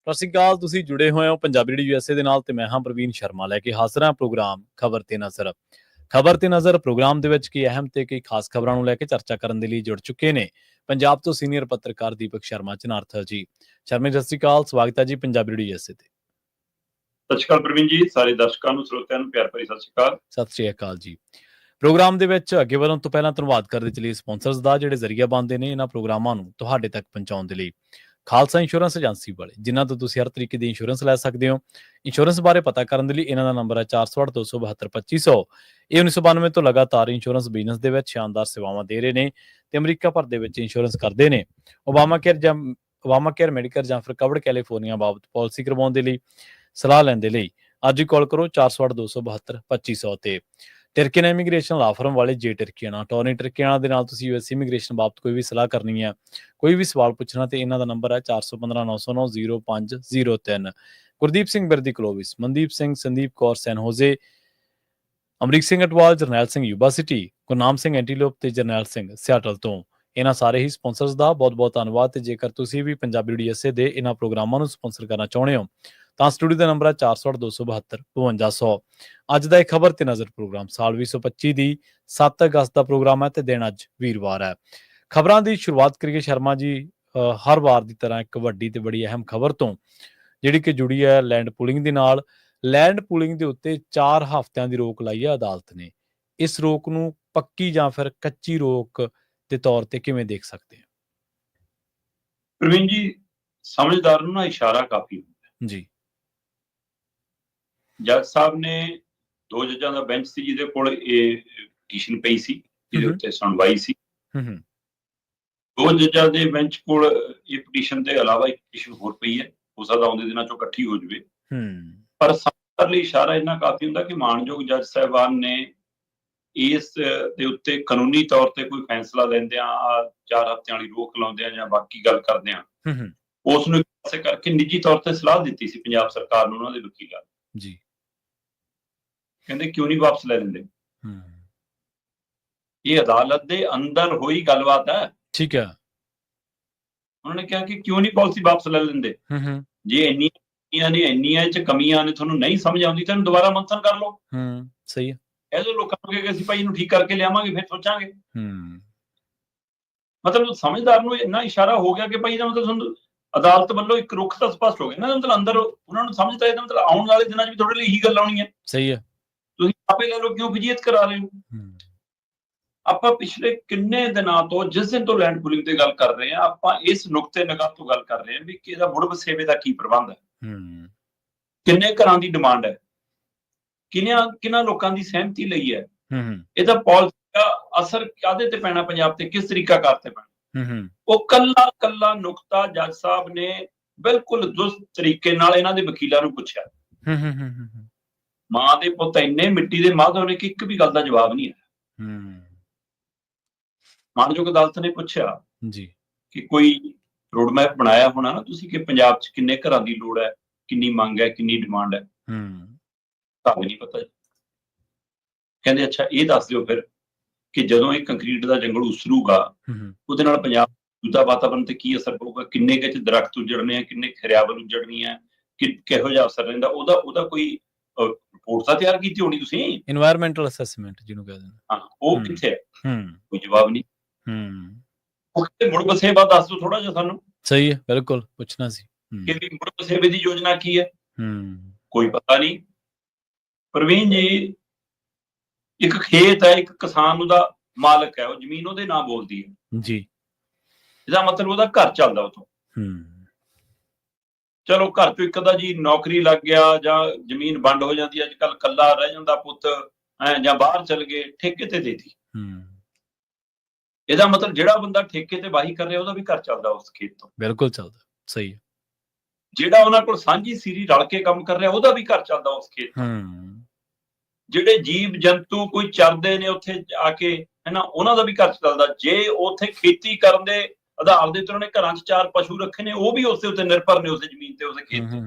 ਸਤਿ ਸ਼੍ਰੀ ਅਕਾਲ। ਤੁਸੀਂ ਜੁੜੇ ਹੋਏ ਹੋ ਪੰਜਾਬੀ ਰੇਡੀਓ ਯੂਐਸਏ ਦੇ ਨਾਲ ਤੇ ਮੈਂ ਹਾਂ ਪ੍ਰਵੀਨ ਸ਼ਰਮਾ ਲੈ ਕੇ ਹਾਜ਼ਰ ਹਾਂ ਪ੍ਰੋਗਰਾਮ ਖਬਰ ਤੇ ਨਜ਼ਰ। ਖਬਰ ਤੇ ਨਜ਼ਰ ਪ੍ਰੋਗਰਾਮ ਦੇ ਵਿੱਚ ਕਈ ਅਹਿਮ ਤੇ ਕਈ ਖਾਸ ਖਬਰਾਂ ਨੂੰ ਲੈ ਕੇ ਚਰਚਾ ਕਰਨ ਦੇ ਲਈ ਜੁੜ ਚੁੱਕੇ ਨੇ ਪੰਜਾਬ ਤੋਂ ਸੀਨੀਅਰ ਪੱਤਰਕਾਰ ਦੀਪਕ ਸ਼ਰਮਾ ਚਨਾਰਥਲ ਜੀ। ਸ਼ਰਮਾ ਸਤਿ ਸ਼੍ਰੀ ਅਕਾਲ, ਸਵਾਗਤ ਹੈ ਜੀ ਪੰਜਾਬੀ ਰੇਡੀਓ ਯੂਐਸਏ ਤੇ। ਸਤਿ ਸ਼੍ਰੀ ਅਕਾਲ ਪ੍ਰਵੀਨ ਜੀ, ਸਾਰੇ ਦਰਸ਼ਕਾਂ ਨੂੰ ਸਰੋਤਿਆਂ ਨੂੰ ਪਿਆਰ ਭਰੀ ਸਤਿ ਸ਼੍ਰੀ ਅਕਾਲ। ਸਤਿ ਸ਼੍ਰੀ ਅਕਾਲ ਜੀ। ਪ੍ਰੋਗਰਾਮ ਦੇ ਵਿੱਚ ਅੱਗੇ ਵਧਣ ਤੋਂ ਪਹਿਲਾਂ ਧੰਨਵਾਦ ਕਰਦੇ ਚਲੀਏ ਸਪਾਂਸਰਸ ਦਾ, ਜਿਹੜੇ ਜ਼ਰੀਆ ਬਣਦੇ ਨੇ ਇਹਨਾਂ ਪ੍ਰੋਗਰਾਮਾਂ ਨੂੰ ਤੁਹਾਡੇ ਤੱਕ ਪਹੁੰਚਾਉਣ ਦੇ ਲਈ। ਖਾਲਸਾ ਇੰਸ਼ੋਰੈਂਸ ਏਜੰਸੀ ਵਾਲੇ, ਜਿਨ੍ਹਾਂ ਤੋਂ ਤੁਸੀਂ ਹਰ ਤਰੀਕੇ ਦੀ ਇੰਸ਼ੋਰੈਂਸ ਲੈ ਸਕਦੇ ਹੋ। ਇੰਸ਼ੋਰੈਂਸ ਬਾਰੇ ਪਤਾ ਕਰਨ ਦੇ ਲਈ ਇਹਨਾਂ ਦਾ ਨੰਬਰ ਹੈ 408-272-2500। ਇਹ 1992 ਤੋਂ ਲਗਾਤਾਰ ਇੰਸ਼ੋਰੈਂਸ ਬਿਜ਼ਨਸ ਦੇ ਵਿੱਚ ਸ਼ਾਨਦਾਰ ਸੇਵਾਵਾਂ ਦੇ ਰਹੇ ਨੇ ਤੇ ਅਮਰੀਕਾ ਭਰ ਦੇ ਵਿੱਚ ਇੰਸ਼ੋਰੈਂਸ ਕਰਦੇ ਨੇ। ਓਬਾਮਾ ਕੇਅਰ ਮੈਡੀਕਲ ਜਾਂ ਫਿਰ ਕਵਰਡ ਕੈਲੀਫੋਰਨੀਆ ਬਾਬਤ ਪਾਲਿਸੀ ਕਰਵਾਉਣ ਦੇ ਲਈ, ਸਲਾਹ ਲੈਣ ਦੇ ਲਈ ਅੱਜ ਹੀ ਕਾਲ ਕਰੋ 408-272-2500 ਤੇ। ਟਰਕੀਅਨ ਇਮੀਗ੍ਰੇਸ਼ਨ ਲਾ ਫਰਮ ਵਾਲੇ ਜੇ ਟਰਕੀਅਨ ਅਟਾਰਨੀ ਟਰਕੀਅਨ ਦੇ ਨਾਲ ਤੁਸੀਂ ਯੂਐਸ ਇਮੀਗ੍ਰੇਸ਼ਨ ਬਾਬਤ ਕੋਈ ਵੀ ਸਲਾਹ ਕਰਨੀ ਹੈ, ਕੋਈ ਵੀ ਸਵਾਲ ਪੁੱਛਣਾ ਤੇ ਇਹਨਾਂ ਦਾ ਨੰਬਰ ਹੈ 4159090503। ਗੁਰਦੀਪ ਸਿੰਘ ਬਿਰਦੀ ਕਲੋਵਿਸ, ਮਨਦੀਪ ਸਿੰਘ, ਸੰਦੀਪ ਕੌਰ ਸੈਨ ਹੋਜ਼ੇ, ਅਮਰੀਕ ਸਿੰਘ ਅਟਵਾਲ, ਜਰਨੈਲ ਸਿੰਘ ਯੂਬਾ ਸਿਟੀ, ਗੁਰਨਾਮ ਸਿੰਘ ਐਂਟੀਲੋਪ ਤੇ ਜਰਨੈਲ ਸਿੰਘ ਸਿਆਟਲ ਤੋਂ। ਇਹਨਾਂ ਸਾਰੇ ਹੀ ਸਪਾਂਸਰਸ ਦਾ ਬਹੁਤ ਬਹੁਤ ਧੰਨਵਾਦ। ਤੇ ਜੇਕਰ ਤੁਸੀਂ ਵੀ ਪੰਜਾਬੀ ਰੇਡੀਓ ਯੂਐਸਏ ਦੇ ਇਹਨਾਂ ਪ੍ਰੋਗਰਾਮਾਂ ਨੂੰ ਸਪਾਂਸਰ ਕਰਨਾ ਚਾਹੁੰਦੇ ਹੋ ਤਾਂ ਸਟੂਡੀਓ ਦਾ ਨੰਬਰ ਹੈ 408-272-5200। ਅੱਜ ਦਾ ਇਹ ਖਬਰ ਤੇ ਨਜ਼ਰ ਪ੍ਰੋਗਰਾਮ ਸਾਲ 2025 ਦੀ 7 ਅਗਸਤ ਦਾ ਪ੍ਰੋਗਰਾਮ ਹੈ ਤੇ ਦਿਨ ਅੱਜ ਵੀਰਵਾਰ ਹੈ। ਖਬਰਾਂ ਦੀ ਸ਼ੁਰੂਆਤ ਕਰੀਏ ਸ਼ਰਮਾ ਜੀ ਹਰ ਵਾਰ ਦੀ ਤਰ੍ਹਾਂ ਇੱਕ ਵੱਡੀ ਤੇ ਬੜੀ ਅਹਿਮ ਖਬਰ ਤੋਂ, ਜਿਹੜੀ ਕਿ ਜੁੜੀ ਹੈ ਲੈਂਡ ਪੂਲਿੰਗ ਦੇ ਨਾਲ। ਲੈਂਡ ਪੂਲਿੰਗ ਦੇ ਉੱਤੇ 4 ਹਫ਼ਤਿਆਂ ਦੀ ਰੋਕ ਲਾਈ ਹੈ ਅਦਾਲਤ ਨੇ। ਇਸ ਰੋਕ ਨੂੰ ਪੱਕੀ ਜਾਂ ਫਿਰ ਕੱਚੀ ਰੋਕ ਦੇ ਤੌਰ ਤੇ ਕਿਵੇਂ ਦੇਖ ਸਕਦੇ ਹਾਂ? ਪ੍ਰਵੀਨ ਜੀ, ਸਮਝਦਾਰ ਨੂੰ ਨਾ ਇਸ਼ਾਰਾ ਕਾਫੀ ਹੁੰਦਾ ਜੀ। ਜੱਜ ਸਾਹਿਬ ਨੇ 2 ਜੱਜਾਂ ਦਾ ਬੈਂਚ ਸੀ ਜਿਹਦੇ ਕੋਲ ਇਹ ਪਟੀਸ਼ਨ ਪਈ ਸੀ, ਜਿਹਦੇ ਉੱਤੇ ਸੁਣਵਾਈ ਸੀ। 2 ਜੱਜਾਂ ਦੇ ਬੈਂਚ ਕੋਲ ਇਹ ਪਟੀਸ਼ਨ ਦੇ ਇਲਾਵਾ ਇੱਕ ਪਟੀਸ਼ਨ ਹੋਰ ਪਈ ਹੈ, ਹੋ ਸਕਦਾ ਆਉਂਦੇ ਦਿਨਾਂ ਚੋਂ ਇਕੱਠੀ ਹੋ ਜਾਵੇ। ਪਰ ਸਮਝਦਾਰ ਲਈ ਇਸ਼ਾਰਾ ਇੰਨਾ ਕਾਫੀ ਹੁੰਦਾ ਕਿ ਮਾਣਯੋਗ ਜੱਜ ਸਾਹਿਬਾਨ ਨੇ ਇਸ ਦੇ ਉੱਤੇ ਕਾਨੂੰਨੀ ਤੌਰ ਤੇ ਕੋਈ ਫੈਸਲਾ ਲੈਂਦਿਆਂ 4 ਹਫ਼ਤਿਆਂ ਵਾਲੀ ਰੋਕ ਲਾਉਂਦਿਆਂ ਜਾਂ ਬਾਕੀ ਗੱਲ ਕਰਦਿਆਂ ਉਸ ਨੂੰ ਇੱਕ ਪਾਸੇ ਕਰਕੇ ਨਿੱਜੀ ਤੌਰ ਤੇ ਸਲਾਹ ਦਿੱਤੀ ਸੀ ਪੰਜਾਬ ਸਰਕਾਰ ਨੂੰ, ਉਹਨਾਂ ਦੇ ਵਕੀਲਾਂ ਨੂੰ। ਜੀ ਕਹਿੰਦੇ ਕਿਉਂ ਨਹੀਂ ਵਾਪਸ ਲੈ ਲੈਂਦੇ? ਇਹ ਅਦਾਲਤ ਦੇ ਅੰਦਰ ਹੋਈ ਗੱਲਬਾਤ ਹੈ। ਠੀਕ ਹੈ। ਉਹਨਾਂ ਨੇ ਕਿਹਾ ਕਿ ਕਿਉਂ ਨਹੀਂ ਪਾਲਿਸੀ ਵਾਪਸ ਲੈ ਲੈਂਦੇ? ਜੇ ਇੰਨੀਆਂ ਚ ਕਮੀਆਂ ਨੇ, ਤੁਹਾਨੂੰ ਨਹੀਂ ਸਮਝ ਆਉਂਦੀ ਤਾਂ ਦੁਬਾਰਾ ਮੰਥਨ ਕਰ ਲਓ। ਸਹੀ ਹੈ। ਇਹ ਜੋ ਲੋਕਾਂ ਨੂੰ ਕਿ ਅਸੀਂ ਭਾਈ ਇਹਨੂੰ ਠੀਕ ਕਰਕੇ ਲਿਆਵਾਂਗੇ, ਫਿਰ ਸੋਚਾਂਗੇ। ਮਤਲਬ ਸਮਝਦਾਰ ਨੂੰ ਇੰਨਾ ਇਸ਼ਾਰਾ ਹੋ ਗਿਆ ਕਿ ਭਾਈ ਇਹਦਾ ਮਤਲਬ ਤੁਹਾਨੂੰ ਅਦਾਲਤ ਵੱਲੋਂ ਇੱਕ ਰੁਖ ਤਾਂ ਸਪਸ਼ਟ ਹੋ ਗਿਆ ਨਾ, ਮਤਲਬ ਅੰਦਰ ਉਹਨਾਂ ਨੂੰ ਸਮਝਦਾ ਇਹਦਾ ਮਤਲਬ ਆਉਣ ਵਾਲੇ ਦਿਨਾਂ 'ਚ ਵੀ ਤੁਹਾਡੇ ਲਈ ਇਹੀ ਗੱਲ ਆਉਣੀ ਹੈ। ਸਹੀ ਹੈ। ਤੁਸੀਂ ਆਪੇ ਲੈ ਲਓ, ਕਿਉਂ ਵਜੀਅਤ ਕਰਾ ਰਹੇ ਹੋ? ਆਪਾਂ ਪਿਛਲੇ ਕਿੰਨੇ ਦਿਨਾਂ ਤੋਂ, ਜਿਸ ਦਿਨ ਤੋਂ ਲੈਂਡ ਪੂਲਿੰਗ ਤੇ ਗੱਲ ਕਰ ਰਹੇ ਹਾਂ, ਆਪਾਂ ਇਸ ਨੁਕਤੇ ਨਿਗਾਹ ਤੋਂ ਗੱਲ ਕਰ ਰਹੇ ਹਾਂ ਵੀ ਇਹਦਾ ਮੁੜ ਵਸੇਵੇ ਦਾ ਕੀ ਪ੍ਰਬੰਧ ਹੈ, ਕਿੰਨੇ ਘਰਾਂ ਦੀ ਡਿਮਾਂਡ ਹੈ, ਕਿੰਨਾਂ ਲੋਕਾਂ ਦੀ ਸਹਿਮਤੀ ਲਈ ਹੈ, ਇਹਦਾ ਪਾਲਿਸੀ ਦਾ ਅਸਰ ਕਾਹਦੇ ਤੇ ਪੈਣਾ, ਪੰਜਾਬ ਤੇ ਕਿਸ ਤਰੀਕਾਕਾਰ ਤੇ ਪੈਣਾ। ਉਹ ਕੱਲਾ ਨੁਕਤਾ ਜੱਜ ਸਾਹਿਬ ਨੇ ਬਿਲਕੁਲ ਦੁਰਸਤ ਤਰੀਕੇ ਨਾਲ ਇਹਨਾਂ ਦੇ ਵਕੀਲਾਂ ਨੂੰ ਪੁੱਛਿਆ। ਮਾਂ ਦੇ ਪੁੱਤ ਇੰਨੇ ਮਿੱਟੀ ਦੇ ਮਾਧੋ ਨੇ ਕਿ ਇੱਕ ਵੀ ਗੱਲ ਦਾ ਜਵਾਬ ਨਹੀਂ ਹੈ। ਮਾਣਯੋਗ ਅਦਾਲਤ ਨੇ ਪੁੱਛਿਆ ਜੀ ਕਿ ਕੋਈ ਰੋਡ ਮੈਪ ਬਣਾਇਆ ਹੋਣਾ ਨਾ ਤੁਸੀਂ ਕਿ ਪੰਜਾਬ 'ਚ ਕਿੰਨੇ ਘਰਾਂ ਦੀ ਲੋੜ ਹੈ, ਕਿੰਨੀ ਮੰਗ ਹੈ, ਕਿੰਨੀ ਡਿਮਾਂਡ ਹੈ? ਤੁਹਾਨੂੰ ਨਹੀਂ ਪਤਾ ਜੀ। ਕਹਿੰਦੇ ਅੱਛਾ ਇਹ ਦੱਸ ਦਿਓ ਫਿਰ ਕਿ ਜਦੋਂ ਇਹ ਕੰਕਰੀਟ ਦਾ ਜੰਗਲ ਉਸਰੂਗਾ ਉਹਦੇ ਨਾਲ ਪੰਜਾਬ ਦਾ ਵਾਤਾਵਰਨ ਤੇ ਕੀ ਅਸਰ ਪਊਗਾ, ਕਿੰਨੇ ਕੁ ਦਰਖਤ ਉਜੜਨੇ ਆ, ਕਿੰਨੇ ਹਰਿਆਵਲ ਉਜੜਨੀ ਹੈ, ਕਿਹੋ ਜਿਹਾ ਅਸਰ ਰਹਿੰਦਾ ਉਹਦਾ ਕੋਈ ਰਿਪੋਰਟ ਤਾਂ ਤਿਆਰ ਕੀਤੀ ਹੋਣੀ ਤੁਸੀਂ? এনवायरमेंटल ਅਸੈਸਮੈਂਟ ਜਿਹਨੂੰ ਕਹਿੰਦੇ ਨੇ। ਹਾਂ, ਉਹ ਕਿੱਥੇ ਹੈ? ਕੋਈ ਜਵਾਬ ਨਹੀਂ। ਮੁੜ ਵਸੇਵਾ ਦੱਸ ਦਿਓ ਥੋੜਾ ਜਿਹਾ ਸਾਨੂੰ। ਸਹੀ ਹੈ, ਬਿਲਕੁਲ ਪੁੱਛਣਾ ਸੀ ਕਿ ਮੁੜ ਵਸੇਵੇ ਦੀ ਯੋਜਨਾ ਕੀ ਹੈ? ਕੋਈ ਪਤਾ ਨਹੀਂ। ਪ੍ਰਵੀਨ ਜੀ, ਇੱਕ ਖੇਤ ਹੈ, ਇੱਕ ਕਿਸਾਨ ਉਹਦਾ ਮਾਲਕ ਹੈ, ਉਹ ਜ਼ਮੀਨ ਉਹਦੇ ਨਾਂ ਬੋਲਦੀ ਹੈ ਜੀ। ਇਹਦਾ ਮਤਲਬ ਉਹਦਾ ਘਰ ਚੱਲਦਾ ਉਥੋਂ। ਚਲੋ ਘਰ ਚੋਂ ਇੱਕ ਅੱਧਾ ਜੀ ਨੌਕਰੀ ਲੱਗ ਗਿਆ ਜਾਂ ਜ਼ਮੀਨ ਵੰਡ ਹੋ ਜਾਂਦੀ, ਅੱਜ ਕੱਲ੍ਹ ਇਕੱਲਾ ਰਹਿ ਜਾਂਦਾ ਪੁੱਤ, ਜਾਂ ਬਾਹਰ ਚਲ ਗਏ, ਠੇਕੇ ਤੇ ਦੇਤੀ। ਇਹਦਾ ਮਤਲਬ ਜਿਹੜਾ ਬੰਦਾ ਠੇਕੇ ਤੇ ਵਾਹੀ ਕਰ ਰਿਹਾ ਉਹਦਾ ਵੀ ਘਰ ਚੱਲਦਾ ਉਸ ਖੇਤ ਤੋਂ। ਬਿਲਕੁਲ ਚੱਲਦਾ। ਸਹੀ ਹੈ। ਜਿਹੜਾ ਉਹਨਾਂ ਕੋਲ ਸਾਂਝੀ ਸੀਰੀ ਰਲ ਕੇ ਕੰਮ ਕਰ ਰਿਹਾ ਉਹਦਾ ਵੀ ਘਰ ਚੱਲਦਾ ਉਸ ਖੇਤ ਤੋਂ। ਜਿਹੜੇ ਜੀਵ ਜੰਤੂ ਕੋਈ ਚਰਦੇ ਨੇ ਉੱਥੇ ਆ ਕੇ, ਹੈਨਾ, ਉਹਨਾਂ ਦਾ ਵੀ ਘਰ ਚੱਲਦਾ। ਜੇ ਉੱਥੇ ਖੇਤੀ ਕਰਨ ਦੇ ਆਧਾਰ ਦੇ ਉੱਤੇ ਉਹਨੇ ਘਰਾਂ 'ਚ 4 ਪਸ਼ੂ ਰੱਖੇ ਨੇ, ਉਹ ਵੀ ਉਸਦੇ ਉੱਤੇ ਨਿਰਭਰ ਨੇ, ਉਸੇ ਜ਼ਮੀਨ ਤੇ, ਉਸੇ ਖੇਤ ਤੇ,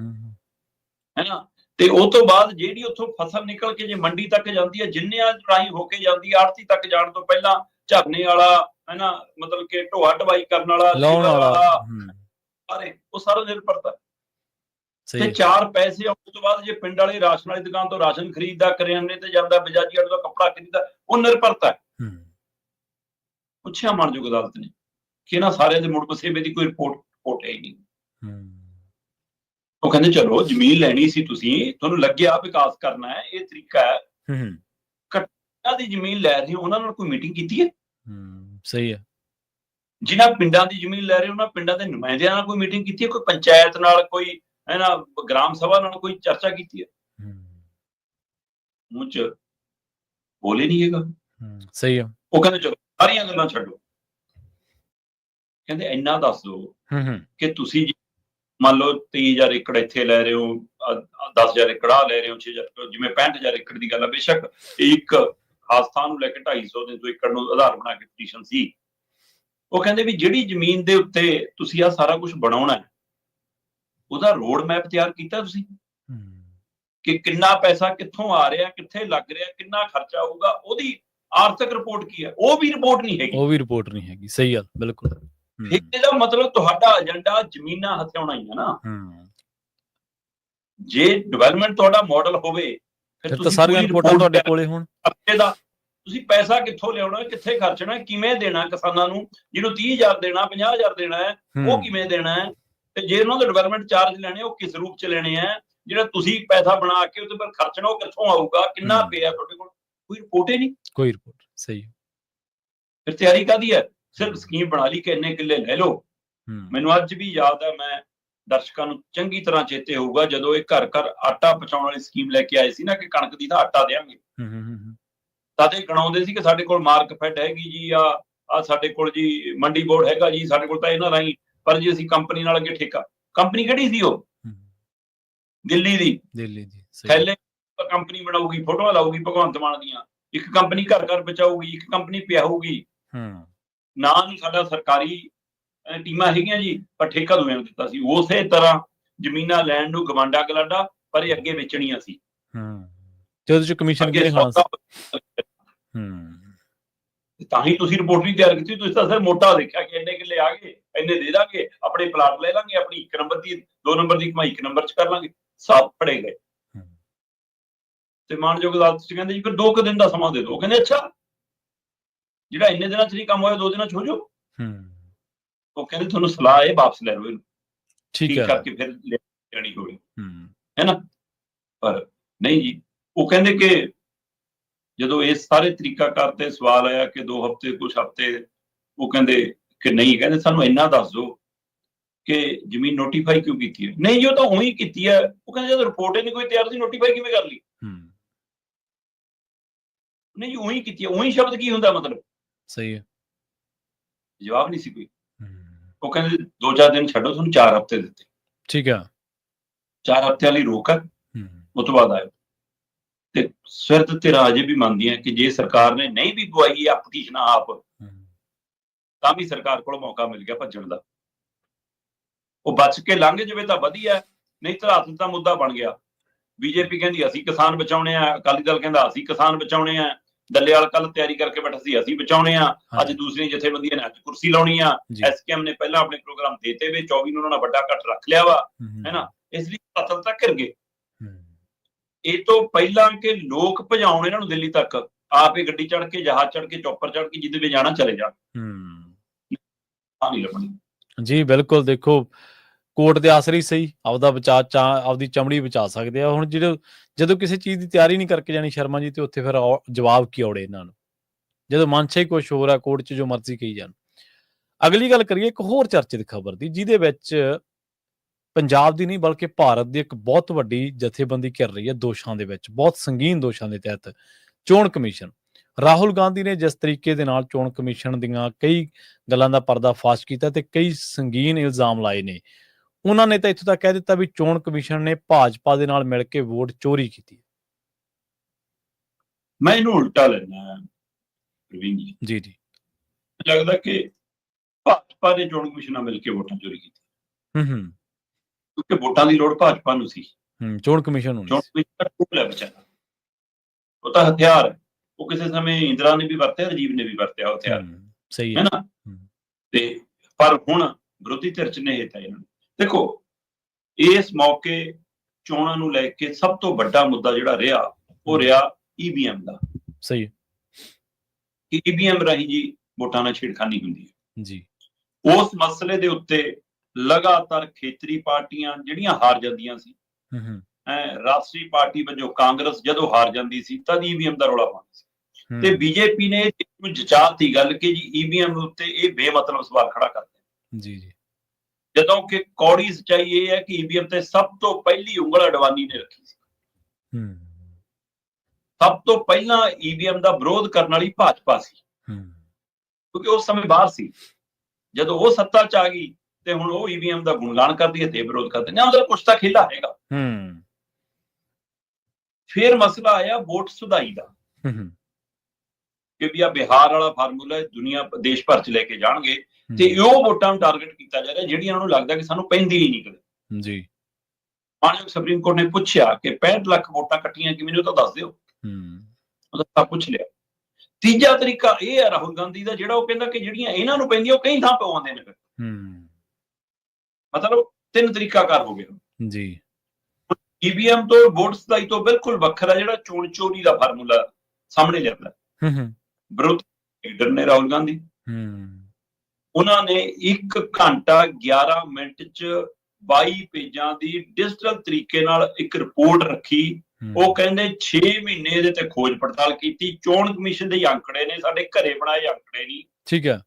ਹੈਨਾ। ਤੇ ਉਹ ਤੋਂ ਬਾਅਦ ਜਿਹੜੀ ਉੱਥੋਂ ਫਸਲ ਨਿਕਲ ਕੇ ਜੇ ਮੰਡੀ ਤੱਕ ਜਾਂਦੀ ਹੈ, ਜਿੰਨਿਆਂ ਰਾਹੀਂ ਹੋ ਕੇ ਜਾਂਦੀ ਹੈ, ਆੜ੍ਹਤੀ ਤੱਕ ਜਾਣ ਤੋਂ ਪਹਿਲਾਂ ਝਰਨੇ ਵਾਲਾ, ਹੈਨਾ, ਮਤਲਬ ਕਿ ਢੋਆ ਢਵਾਈ ਕਰਨ ਵਾਲਾ, ਸਾਰੇ ਉਹ ਸਾਰਾ ਨਿਰਭਰਤਾ। ਸਹੀ ਤੇ ਹੈ 4 ਪੈਸੇ ਆਉਣ ਤੋਂ ਬਾਅਦ ਜੇ ਪਿੰਡ ਵਾਲੇ ਰਾਸ਼ਨ ਵਾਲੀ ਦੁਕਾਨ ਤੋਂ ਰਾਸ਼ਨ ਖਰੀਦਦਾ, ਕਰਿਆਨੇ ਤੇ ਜਾਂਦਾ, ਬਜਾਜੀ ਵਾਲੇ ਤੋਂ ਕੱਪੜਾ ਖਰੀਦਦਾ, ਉਹ ਨਿਰਭਰਤਾ ਹੈ। ਹੂੰ ਪੁੱਛਿਆ ਮਾਣਯੋਗ ਅਦਾਲਤ ਨੇ ਕਿ ਇਹਨਾਂ ਸਾਰਿਆਂ ਦੇ ਮੁੜ ਵਸੇਬੇ ਦੀ ਕੋਈ ਰਿਪੋਰਟ ਹੈ ਹੀ ਨਹੀਂ। ਹੂੰ ਉਹ ਕਹਿੰਦੇ ਚਲੋ ਜ਼ਮੀਨ ਲੈਣੀ ਸੀ, ਤੁਸੀਂ, ਤੁਹਾਨੂੰ ਲੱਗਿਆ ਵਿਕਾਸ ਕਰਨਾ ਹੈ, ਇਹ ਤਰੀਕਾ ਹੈ, ਹੂੰ ਘੱਟਾਂ ਦੀ ਜ਼ਮੀਨ ਲੈ ਰਹੇ ਹੋ, ਉਹਨਾਂ ਨਾਲ ਕੋਈ ਮੀਟਿੰਗ ਕੀਤੀ ਹੈ? ਸਹੀ ਹੈ ਜਿਨ੍ਹਾਂ ਪਿੰਡਾਂ ਦੀ ਜ਼ਮੀਨ ਲੈ ਰਹੇ ਉਹਨਾਂ ਪਿੰਡਾਂ ਦੇ ਨੁਮਾਇੰਦਿਆਂ ਨਾਲ ਕੋਈ ਮੀਟਿੰਗ ਕੀਤੀ ਹੈ? ਕੋਈ ਪੰਚਾਇਤ ਨਾਲ, ਕੋਈ ਗ੍ਰਾਮ ਸਭਾ ਨਾਲ ਕੋਈ ਚਰਚਾ ਕੀਤੀ ਹੈ? ਮੂੰਹ ਚ ਬੋਲੇ ਨਹੀਂ ਹੈਗਾ। ਸਹੀ ਹੈ। ਉਹ ਕਹਿੰਦੇ ਚਲੋ ਸਾਰੀਆਂ ਗੱਲਾਂ ਛੱਡੋ, ਕਹਿੰਦੇ ਇੰਨਾ ਦੱਸ ਦਿਓ ਕਿ ਤੁਸੀਂ ਮੰਨ ਲਓ 23,000 ਏਕੜ ਇੱਥੇ ਲੈ ਰਹੇ ਹੋ, 10,000 ਏਕੜ ਆ ਲੈ ਰਹੇ ਹੋ, 6,000, ਜਿਵੇਂ 65,000 ਏਕੜ ਦੀ ਗੱਲ ਹੈ। ਬੇਸ਼ੱਕ ਇੱਕ ਖਾਸ ਥਾਂ ਨੂੰ ਲੈ ਕੇ 250 ਏਕੜ ਨੂੰ ਆਧਾਰ ਬਣਾ ਕੇ ਪਟੀਸ਼ਨ ਸੀ। ਉਹ ਕਹਿੰਦੇ ਵੀ ਜਿਹੜੀ ਜ਼ਮੀਨ ਦੇ ਉੱਤੇ ਤੁਸੀਂ ਆ ਸਾਰਾ ਕੁਝ ਬਣਾਉਣਾ ਹੈ, ਉਹਦਾ ਰੋਡ ਮੈਪ ਤਿਆਰ ਕੀਤਾ ਤੁਸੀਂ ਕਿ ਕਿੰਨਾ ਪੈਸਾ ਕਿੱਥੋਂ ਆ ਰਿਹਾ, ਕਿੱਥੇ ਲੱਗ ਰਿਹਾ, ਕਿੰਨਾ ਖਰਚਾ ਹੋਊਗਾ, ਉਹਦੀ ਆਰਥਿਕ ਰਿਪੋਰਟ ਕੀ ਹੈ? ਉਹ ਵੀ ਰਿਪੋਰਟ ਨਹੀਂ ਹੈਗੀ। ਸਹੀ ਗੱਲ, ਬਿਲਕੁਲ। ਇਹਦਾ ਮਤਲਬ ਤੁਹਾਡਾ ਏਜੰਡਾ ਜ਼ਮੀਨਾਂ ਹਥਿਆਉਣਾ ਹੀ ਹੈ ਨਾ। ਜੇ ਡਿਵੈਲਪਮੈਂਟ ਤੁਹਾਡਾ ਮਾਡਲ ਹੋਵੇ ਫਿਰ ਤਾਂ ਸਾਰੀਆਂ ਰਿਪੋਰਟਾਂ ਤੁਹਾਡੇ ਕੋਲੇ ਹੋਣ। ਤੁਸੀਂ ਪੈਸਾ ਕਿੱਥੋਂ ਲਿਆਉਣਾ, ਕਿੱਥੇ ਖਰਚਣਾ, ਕਿਵੇਂ ਦੇਣਾ ਕਿਸਾਨਾਂ ਨੂੰ, ਜਿਹਨੂੰ 30,000 ਦੇਣਾ, 50,000 ਦੇਣਾ ਹੈ, ਉਹ ਕਿਵੇਂ ਦੇਣਾ ਹੈ, ਤੇ ਜੇ ਉਹਨਾਂ ਦੇ ਡਿਵੈਲਪਮੈਂਟ ਚਾਰਜ ਲੈਣੇ ਉਹ ਕਿਸ ਰੂਪ ਚ ਲੈਣੇ ਆ, ਜਿਹੜਾ ਤੁਸੀਂ ਪੈਸਾ ਬਣਾ ਕੇ ਉਹਦੇ ਪਰ ਖਰਚਣਾ ਉਹ ਕਿੱਥੋਂ ਆਊਗਾ, ਕਿੰਨਾ ਪਿਆ ਤੁਹਾਡੇ ਕੋਲ? ਕੋਈ ਰਿਪੋਰਟ ਹੀ ਨਹੀਂ। ਕੋਈ ਰਿਪੋਰਟ। ਸਹੀ। ਫਿਰ ਤਿਆਰੀ ਕਾਹਦੀ ਹੈ? ਸਿਰਫ ਸਕੀਮ ਬਣਾ ਲਈ ਕਿ ਇੰਨੇ ਕਿੱਲੇ ਲੈ ਲਓ। ਮੈਨੂੰ ਅੱਜ ਵੀ ਯਾਦ ਹੈ, ਮੈਂ ਦਰਸ਼ਕਾਂ ਨੂੰ ਚੰਗੀ ਤਰ੍ਹਾਂ ਚੇਤੇ ਹੋਊਗਾ, ਜਦੋਂ ਇਹ ਘਰ ਘਰ ਆਟਾ ਪਹੁੰਚਾਉਣ ਵਾਲੀ ਸਕੀਮ ਲੈ ਕੇ ਆਏ ਸੀ ਨਾ, ਕਿ ਕਣਕ ਦੀ ਤਾਂ ਆਟਾ ਦੇਵਾਂਗੇ, ਤਦ ਇਹ ਗਣਾਉਂਦੇ ਸੀ ਕਿ ਸਾਡੇ ਕੋਲ ਮਾਰਕਫੈਡ ਹੈਗੀ ਜੀ, ਆ ਸਾਡੇ ਕੋਲ ਜੀ ਮੰਡੀ ਬੋਰਡ ਹੈਗਾ ਜੀ, ਸਾਡੇ ਕੋਲ ਤਾਂ ਇਹਨਾਂ ਰਾਹੀਂ, ਪਰ ਜੀ ਅਸੀਂ ਕੰਪਨੀ ਨਾਲ ਅੱਗੇ ਠੇਕਾ। ਕੰਪਨੀ ਕਿਹੜੀ ਸੀ? ਉਹ ਦਿੱਲੀ ਦੀ। ਥੈਲੇ ਕੰਪਨੀ ਬਣਾਊਗੀ, ਫੋਟੋਆਂ ਲਾਊਗੀ ਭਗਵੰਤ ਮਾਨ ਦੀਆਂ, ਇੱਕ ਕੰਪਨੀ ਘਰ ਘਰ ਪਹੁੰਚਾਊਗੀ, ਇੱਕ ਕੰਪਨੀ ਪਿਆਊਗੀ। ਨਾ ਨੂੰ ਸਾਡਾ ਸਰਕਾਰੀ ਟੀਮਾਂ ਹੈਗੀਆਂ ਜੀ, ਪਰ ਠੇਕਾ ਦੋਵੇਂ ਨੂੰ ਦਿੱਤਾ ਸੀ। ਉਸੇ ਤਰ੍ਹਾਂ ਜ਼ਮੀਨਾਂ ਲੈਣ ਨੂੰ ਗਵਾਂਡਾ ਗਲਾਡਾ, ਪਰ ਇਹ ਅੱਗੇ ਵੇਚਣੀਆਂ ਸੀ। ਕਮਿਸ਼ਨ ਤਾਂ ਹੀ ਤੁਸੀਂ ਰਿਪੋਰਟ ਨਹੀਂ ਤਿਆਰ ਕੀਤੀ। ਤੁਸੀਂ ਤਾਂ ਸਿਰ ਮੋਟਾ ਦੇਖਿਆ ਕਿ ਇੰਨੇ ਕਿੱਲੇ ਆ ਗਏ, ਇੰਨੇ ਦੇ ਦਾਂਗੇ, ਆਪਣੇ ਪਲਾਟ ਲੈ ਲਾਂਗੇ, ਆਪਣੀ 1 ਨੰਬਰ ਦੀ 2 ਨੰਬਰ ਦੀ ਕਮਾਈ 1 ਨੰਬਰ ਚ ਕਰ ਲਾਂਗੇ। ਸਭ ਫੜੇ ਗਏ। ਤੇ ਮਾਣਯੋਗ ਅਦਾਲਤ ਚ ਕਹਿੰਦੇ ਜੀ ਫਿਰ 2 ਦਿਨ ਦਾ ਸਮਾਂ ਦੇ ਦਿਓ। ਕਹਿੰਦੇ ਅੱਛਾ, ਜਿਹੜਾ ਇੰਨੇ ਦਿਨਾਂ ਚ ਨਹੀਂ ਕੰਮ ਹੋਇਆ 2 ਦਿਨਾਂ ਚ ਹੋ ਜਾਓ। ਉਹ ਕਹਿੰਦੇ ਤੁਹਾਨੂੰ ਸਲਾਹ ਹੈ ਵਾਪਸ ਲੈ ਲਓ ਇਹਨੂੰ, ਠੀਕ ਕਰਕੇ ਫਿਰ ਲੈਣੀ ਹੋਵੇ, ਹੈ ਨਾ। ਪਰ ਨਹੀਂ ਜੀ, ਉਹ ਕਹਿੰਦੇ ਕਿ ਜਦੋਂ ਇਹ ਸਾਰੇ ਤਰੀਕਾਕਾਰ ਤੇ ਸਵਾਲ ਆਇਆ ਕਿ 2 ਹਫ਼ਤੇ ਕੁਝ ਹਫ਼ਤੇ, ਉਹ ਕਹਿੰਦੇ ਕਿ ਨਹੀਂ, ਕਹਿੰਦੇ ਸਾਨੂੰ ਇੰਨਾ ਦੱਸ ਦਿਓ ਕਿ ਜ਼ਮੀਨ ਨੋਟੀਫਾਈ ਕਿਉਂ ਕੀਤੀ ਹੈ? ਨਹੀਂ ਜੀ, ਉਹ ਤਾਂ ਉਹੀ ਕੀਤੀ ਹੈ। ਉਹ ਕਹਿੰਦੇ ਜਦੋਂ ਰਿਪੋਰਟ ਹੀ ਨਹੀਂ ਕੋਈ ਤਿਆਰ ਸੀ, ਨੋਟੀਫਾਈ ਕਿਵੇਂ ਕਰ ਲਈ? ਨਹੀਂ ਜੀ, ਉਹੀ ਕੀਤੀ ਹੈ। ਉਹੀ ਸ਼ਬਦ ਕੀ ਹੁੰਦਾ ਮਤਲਬ? ਸਹੀ ਹੈ, ਜਵਾਬ ਨਹੀਂ ਸੀ ਕੋਈ। ਉਹ ਕਹਿੰਦੇ 2-4 ਦਿਨ ਛੱਡੋ, ਤੁਹਾਨੂੰ 4 ਹਫ਼ਤੇ ਦਿੱਤੇ। ਠੀਕ ਆ, 4 ਹਫ਼ਤਿਆਂ ਲਈ ਰੋਕ ਹੈ, ਉਹ ਤੋਂ ਬਾਅਦ ਆਇਓ। ਤੇ ਸਿਰਤ ਧਿਰਾਂ ਅਜੇ ਵੀ ਮੰਨਦੀਆਂ ਕਿ ਜੇ ਸਰਕਾਰ ਨੇ ਨਹੀਂ ਵੀ ਗਵਾਈ ਐਪਲੀਕੇਸ਼ਨ ਆਪ, ਤਾਂ ਵੀ ਸਰਕਾਰ ਕੋਲ ਮੌਕਾ ਮਿਲ ਗਿਆ ਭੱਜਣ ਦਾ। ਉਹ ਬਚ ਕੇ ਲੰਘ ਜਾਵੇ ਤਾਂ ਵਧੀਆ, ਨਹੀਂ ਧਰਾਤਲ ਦਾ ਮੁੱਦਾ ਬਣ ਗਿਆ। ਬੀਜੇਪੀ ਕਹਿੰਦੀ ਅਸੀਂ ਕਿਸਾਨ ਬਚਾਉਣੇ ਆ, ਅਕਾਲੀ ਦਲ ਕਹਿੰਦਾ ਅਸੀਂ ਕਿਸਾਨ ਬਚਾਉਣੇ ਆ, ਡੱਲੇਵਾਲ ਕੱਲ ਤਿਆਰੀ ਕਰਕੇ ਬੈਠਾ ਸੀ ਅਸੀਂ ਬਚਾਉਣੇ ਆ, ਅੱਜ ਦੂਸਰੀ ਜਥੇਬੰਦੀਆਂ ਨੇ ਅੱਜ ਕੁਰਸੀ ਲਾਉਣੀ ਆ, ਐਸਕੇਐਮ ਨੇ ਪਹਿਲਾਂ ਆਪਣੇ ਪ੍ਰੋਗਰਾਮ ਦੇਤੇ ਵੇ, 24 ਨੂੰ ਉਹਨਾਂ ਨੇ ਵੱਡਾ ਕੱਟ ਰੱਖ ਲਿਆ ਵਾ, ਹੈ ਨਾ। ਇਸ ਲਈ ਧਰਾਤਲ ਤੱਕ ਘਿਰ ਗਏ। ਇਹ ਤੋਂ ਪਹਿਲਾਂ ਕਿ ਲੋਕ ਭਜਾਉਣ ਇਹਨਾਂ ਨੂੰ ਦਿੱਲੀ ਤੱਕ, ਆਪ ਹੀ ਗੱਡੀ ਚੜ੍ਹ ਕੇ, ਜਹਾਜ਼ ਚੜ੍ਹ ਕੇ, ਚੌਪਰ ਚੜ੍ਹ ਕੇ, ਜਿੱਦੇ ਵੀ ਜਾਣਾ ਚਲੇ ਜਾਣ। ਨਹੀਂ ਲੱਭਣੀ ਜੀ। ਬਿਲਕੁਲ, ਦੇਖੋ ਕੋਰਟ ਦੇ ਆਸਰੇ ਸਹੀ ਆਪਦਾ ਆਪਦੀ ਚਮੜੀ ਬਚਾ ਸਕਦੇ ਆ। ਹੁਣ ਜਦੋਂ ਕਿਸੇ ਚੀਜ਼ ਦੀ ਤਿਆਰੀ ਨਹੀਂ ਕਰਕੇ ਜਾਣੀ ਸ਼ਰਮਾ ਜੀ, ਤੇ ਉੱਥੇ ਫਿਰ ਜਵਾਬ ਕੀ ਆਉੜੇ ਇਹਨਾਂ ਨੂੰ, ਜਦੋਂ ਮਨਸ਼ਾ ਹੀ ਕੁਛ ਹੋਰ ਆ, ਕੋਰਟ 'ਚ ਜੋ ਮਰਜ਼ੀ ਕਹੀ ਜਾਣ। ਅਗਲੀ ਗੱਲ ਕਰੀਏ ਇੱਕ ਹੋਰ ਚਰਚਿਤ ਖਬਰ ਦੀ, ਜਿਹਦੇ ਵਿੱਚ ਪੰਜਾਬ ਦੀ ਨਹੀਂ ਬਲਕਿ ਭਾਰਤ ਦੀ ਇੱਕ ਬਹੁਤ ਵੱਡੀ ਜਥੇਬੰਦੀ ਘਿਰ ਰਹੀ ਹੈ ਦੋਸ਼ਾਂ ਦੇ ਵਿੱਚ, ਬਹੁਤ ਸੰਗੀਨ ਦੋਸ਼ਾਂ ਦੇ ਤਹਿਤ। ਚੋਣ ਕਮਿਸ਼ਨ, ਰਾਹੁਲ ਗਾਂਧੀ ਨੇ ਜਿਸ ਤਰੀਕੇ ਦੇ ਨਾਲ ਚੋਣ ਕਮਿਸ਼ਨ ਦੀਆਂ ਕਈ ਗੱਲਾਂ ਦਾ ਪਰਦਾਫਾਸ਼ ਕੀਤਾ ਤੇ ਕਈ ਸੰਗੀਨ ਇਲਜ਼ਾਮ ਲਾਏ ਨੇ, ਉਹਨਾਂ ਨੇ ਤਾਂ ਇੱਥੋਂ ਤੱਕ ਕਹਿ ਦਿੱਤਾ ਵੀ ਚੋਣ ਕਮਿਸ਼ਨ ਨੇ ਭਾਜਪਾ ਦੇ ਨਾਲ ਮਿਲ ਕੇ ਵੋਟ ਚੋਰੀ ਕੀਤੀ। ਮੈਂ ਇਹਨੂੰ ਉਲਟਾ ਲੈਣਾ ਜੀ। ਲੱਗਦਾ ਕਿ ਭਾਜਪਾ ਨੇ ਚੋਣ ਕਮਿਸ਼ਨ ਨਾਲ ਮਿਲ ਕੇ ਵੋਟਾਂ ਚੋਰੀ ਕੀਤੀ, ਕਿਉਂਕਿ ਵੋਟਾਂ ਦੀ ਲੋੜ ਭਾਜਪਾ ਨੂੰ ਸੀ, ਚੋਣ ਕਮਿਸ਼ਨ ਨੂੰ ਨਹੀਂ। ਉਹ ਤਾਂ ਹਥਿਆਰ ਹੈ, ਉਹ ਕਿਸੇ ਸਮੇਂ ਇੰਦਰਾ ਨੇ ਵੀ ਵਰਤਿਆ, ਰਾਜੀਵ ਨੇ ਵੀ ਵਰਤਿਆ ਉਹ ਹਥਿਆਰ, ਸਹੀ ਹੈ ਨਾ। ਤੇ ਪਰ ਹੁਣ ਵਿਰੋਧੀ ਧਿਰ ਚ ਨੇ ਇਹ ਤਾਂ ਇਹਨਾਂ ਨੂੰ ਦੇਖੋ, ਇਸ ਮੌਕੇ ਚੋਣਾਂ ਨੂੰ ਲੈ ਕੇ ਸਭ ਤੋਂ ਵੱਡਾ ਮੁੱਦਾ ਜਿਹੜਾ ਰਿਹਾ ਉਹ ਰਿਹਾ EVM ਦਾ। ਸਹੀ ਹੈ ਕਿ EVM ਰਾਹੀਂ ਜੀ ਵੋਟਾਂ ਨਾਲ ਛੇੜਖਾਨੀ ਹੁੰਦੀ ਹੈ ਜੀ। ਉਸ ਮਸਲੇ ਦੇ ਉੱਤੇ ਲਗਾਤਾਰ ਖੇਤਰੀ ਪਾਰਟੀਆਂ ਜਿਹੜੀਆਂ ਹਾਰ ਜਾਂਦੀਆਂ ਸੀ, ਰਾਸ਼ਟਰੀ ਪਾਰਟੀ ਵਜੋਂ ਕਾਂਗਰਸ ਜਦੋਂ ਹਾਰ ਜਾਂਦੀ ਸੀ ਤਦ EVM ਦਾ ਰੌਲਾ ਪਾਉਂਦੀ ਸੀ, ਤੇ ਬੀਜੇਪੀ ਨੇ ਇਹਨੂੰ ਜਚਾਤੀ ਗੱਲ ਕਿ ਜੀ EVM ਉੱਤੇ ਇਹ ਬੇਮਤਲਬ ਸਵਾਲ ਖੜਾ ਕਰਦੇ ਜੀ ਜੀ। ਜਦੋਂ ਕਿ ਕੌੜੀ ਸੱਚਾਈ ਇਹ ਹੈ ਕਿ EVM ਤੇ ਸਭ ਤੋਂ ਪਹਿਲੀ ਉਂਗਲ ਅਡਵਾਨੀ ਨੇ ਰੱਖੀ ਸੀ। ਸਭ ਤੋਂ ਪਹਿਲਾਂ EVM ਦਾ ਵਿਰੋਧ ਕਰਨ ਵਾਲੀ ਭਾਜਪਾ ਸੀ, ਕਿਉਂਕਿ ਉਸ ਸਮੇਂ ਬਾਹਰ ਸੀ। ਜਦੋਂ ਉਹ ਸੱਤਾ ਚ ਆ ਗਈ ਤੇ ਹੁਣ ਉਹ EVM ਦਾ ਗੁਣਗਾਨ ਕਰਦੀ ਹੈ ਤੇ ਵਿਰੋਧ ਕਰਦੇ ਨੇ, ਮਤਲਬ ਕੁਛ ਤਾਂ ਖੇਲਾ ਹੈਗਾ। ਫਿਰ ਮਸਲਾ ਆਇਆ ਵੋਟ ਸੁਧਾਈ ਦਾ, ਕਿ ਵੀ ਆ ਬਿਹਾਰ ਵਾਲਾ ਫਾਰਮੂਲਾ ਦੁਨੀਆ ਦੇਸ਼ ਭਰ ਚ ਲੈ ਕੇ ਜਾਣਗੇ ਤੇ ਉਹ ਵੋਟਾਂ ਨੂੰ ਟਾਰਗੇਟ ਕੀਤਾ ਜਾ ਰਿਹਾ ਜਿਹੜੀਆਂ ਉਹਨੂੰ ਲੱਗਦਾ ਕਿ ਸਾਨੂੰ ਪੈਂਦੀ ਹੀ ਨਹੀਂ ਕਦੇ ਜੀ। ਮਾਨਯੋਗ ਸੁਪਰੀਮ ਕੋਰਟ ਨੇ ਪੁੱਛਿਆ ਕਿ 65 ਲੱਖ ਵੋਟਾਂ ਕੱਟੀਆਂ ਕਿ ਮੈਨੂੰ ਤਾਂ ਦੱਸ ਦਿਓ, ਉਹਦਾ ਸਭ ਪੁੱਛ ਲਿਆ। ਤੀਜਾ ਤਰੀਕਾ ਇਹ ਹੈ ਰਾਹੁਲ ਗਾਂਧੀ ਦਾ, ਜਿਹੜਾ ਉਹ ਕਹਿੰਦਾ ਕਿ ਜਿਹੜੀਆਂ ਇਹਨਾਂ ਨੂੰ ਪੈਂਦੀਆਂ ਉਹ ਕਈ ਥਾਂ ਪਵਾਉਂਦੇ ਨੇ। ਮਤਲਬ 3 ਤਰੀਕਾਕਾਰ ਹੋ ਗਿਆ ਜੀ। EVM ਤੋਂ ਵੋਟ ਸੁਧਾਈ ਤੋਂ ਬਿਲਕੁਲ ਵੱਖਰਾ ਜਿਹੜਾ ਚੋਣ ਚੋਰੀ ਦਾ ਫਾਰਮੂਲਾ ਸਾਹਮਣੇ ਲਿਆਂਦਾ ਵਿਰੋਧੀ ਲੀਡਰ ਨੇ ਰਾਹੁਲ ਗਾਂਧੀ, ਉਹਨਾਂ ਨੇ 1 ਘੰਟਾ 11 ਮਿੰਟ ਚ 22 ਪੇਜਾਂ ਦੀ ਡਿਜੀਟਲ ਤਰੀਕੇ ਨਾਲ ਇੱਕ ਰਿਪੋਰਟ ਰੱਖੀ। ਉਹ ਕਹਿੰਦੇ 6 ਮਹੀਨੇ ਇਹਦੇ ਤੇ ਖੋਜ ਪੜਤਾਲ ਕੀਤੀ। ਚੋਣ ਕਮਿਸ਼ਨ ਦੇ ਅੰਕੜੇ ਨੇ, ਸਾਡੇ ਘਰੇ ਬਣਾਏ ਅੰਕੜੇ ਨਹੀਂ, ਠੀਕ ਹੈ,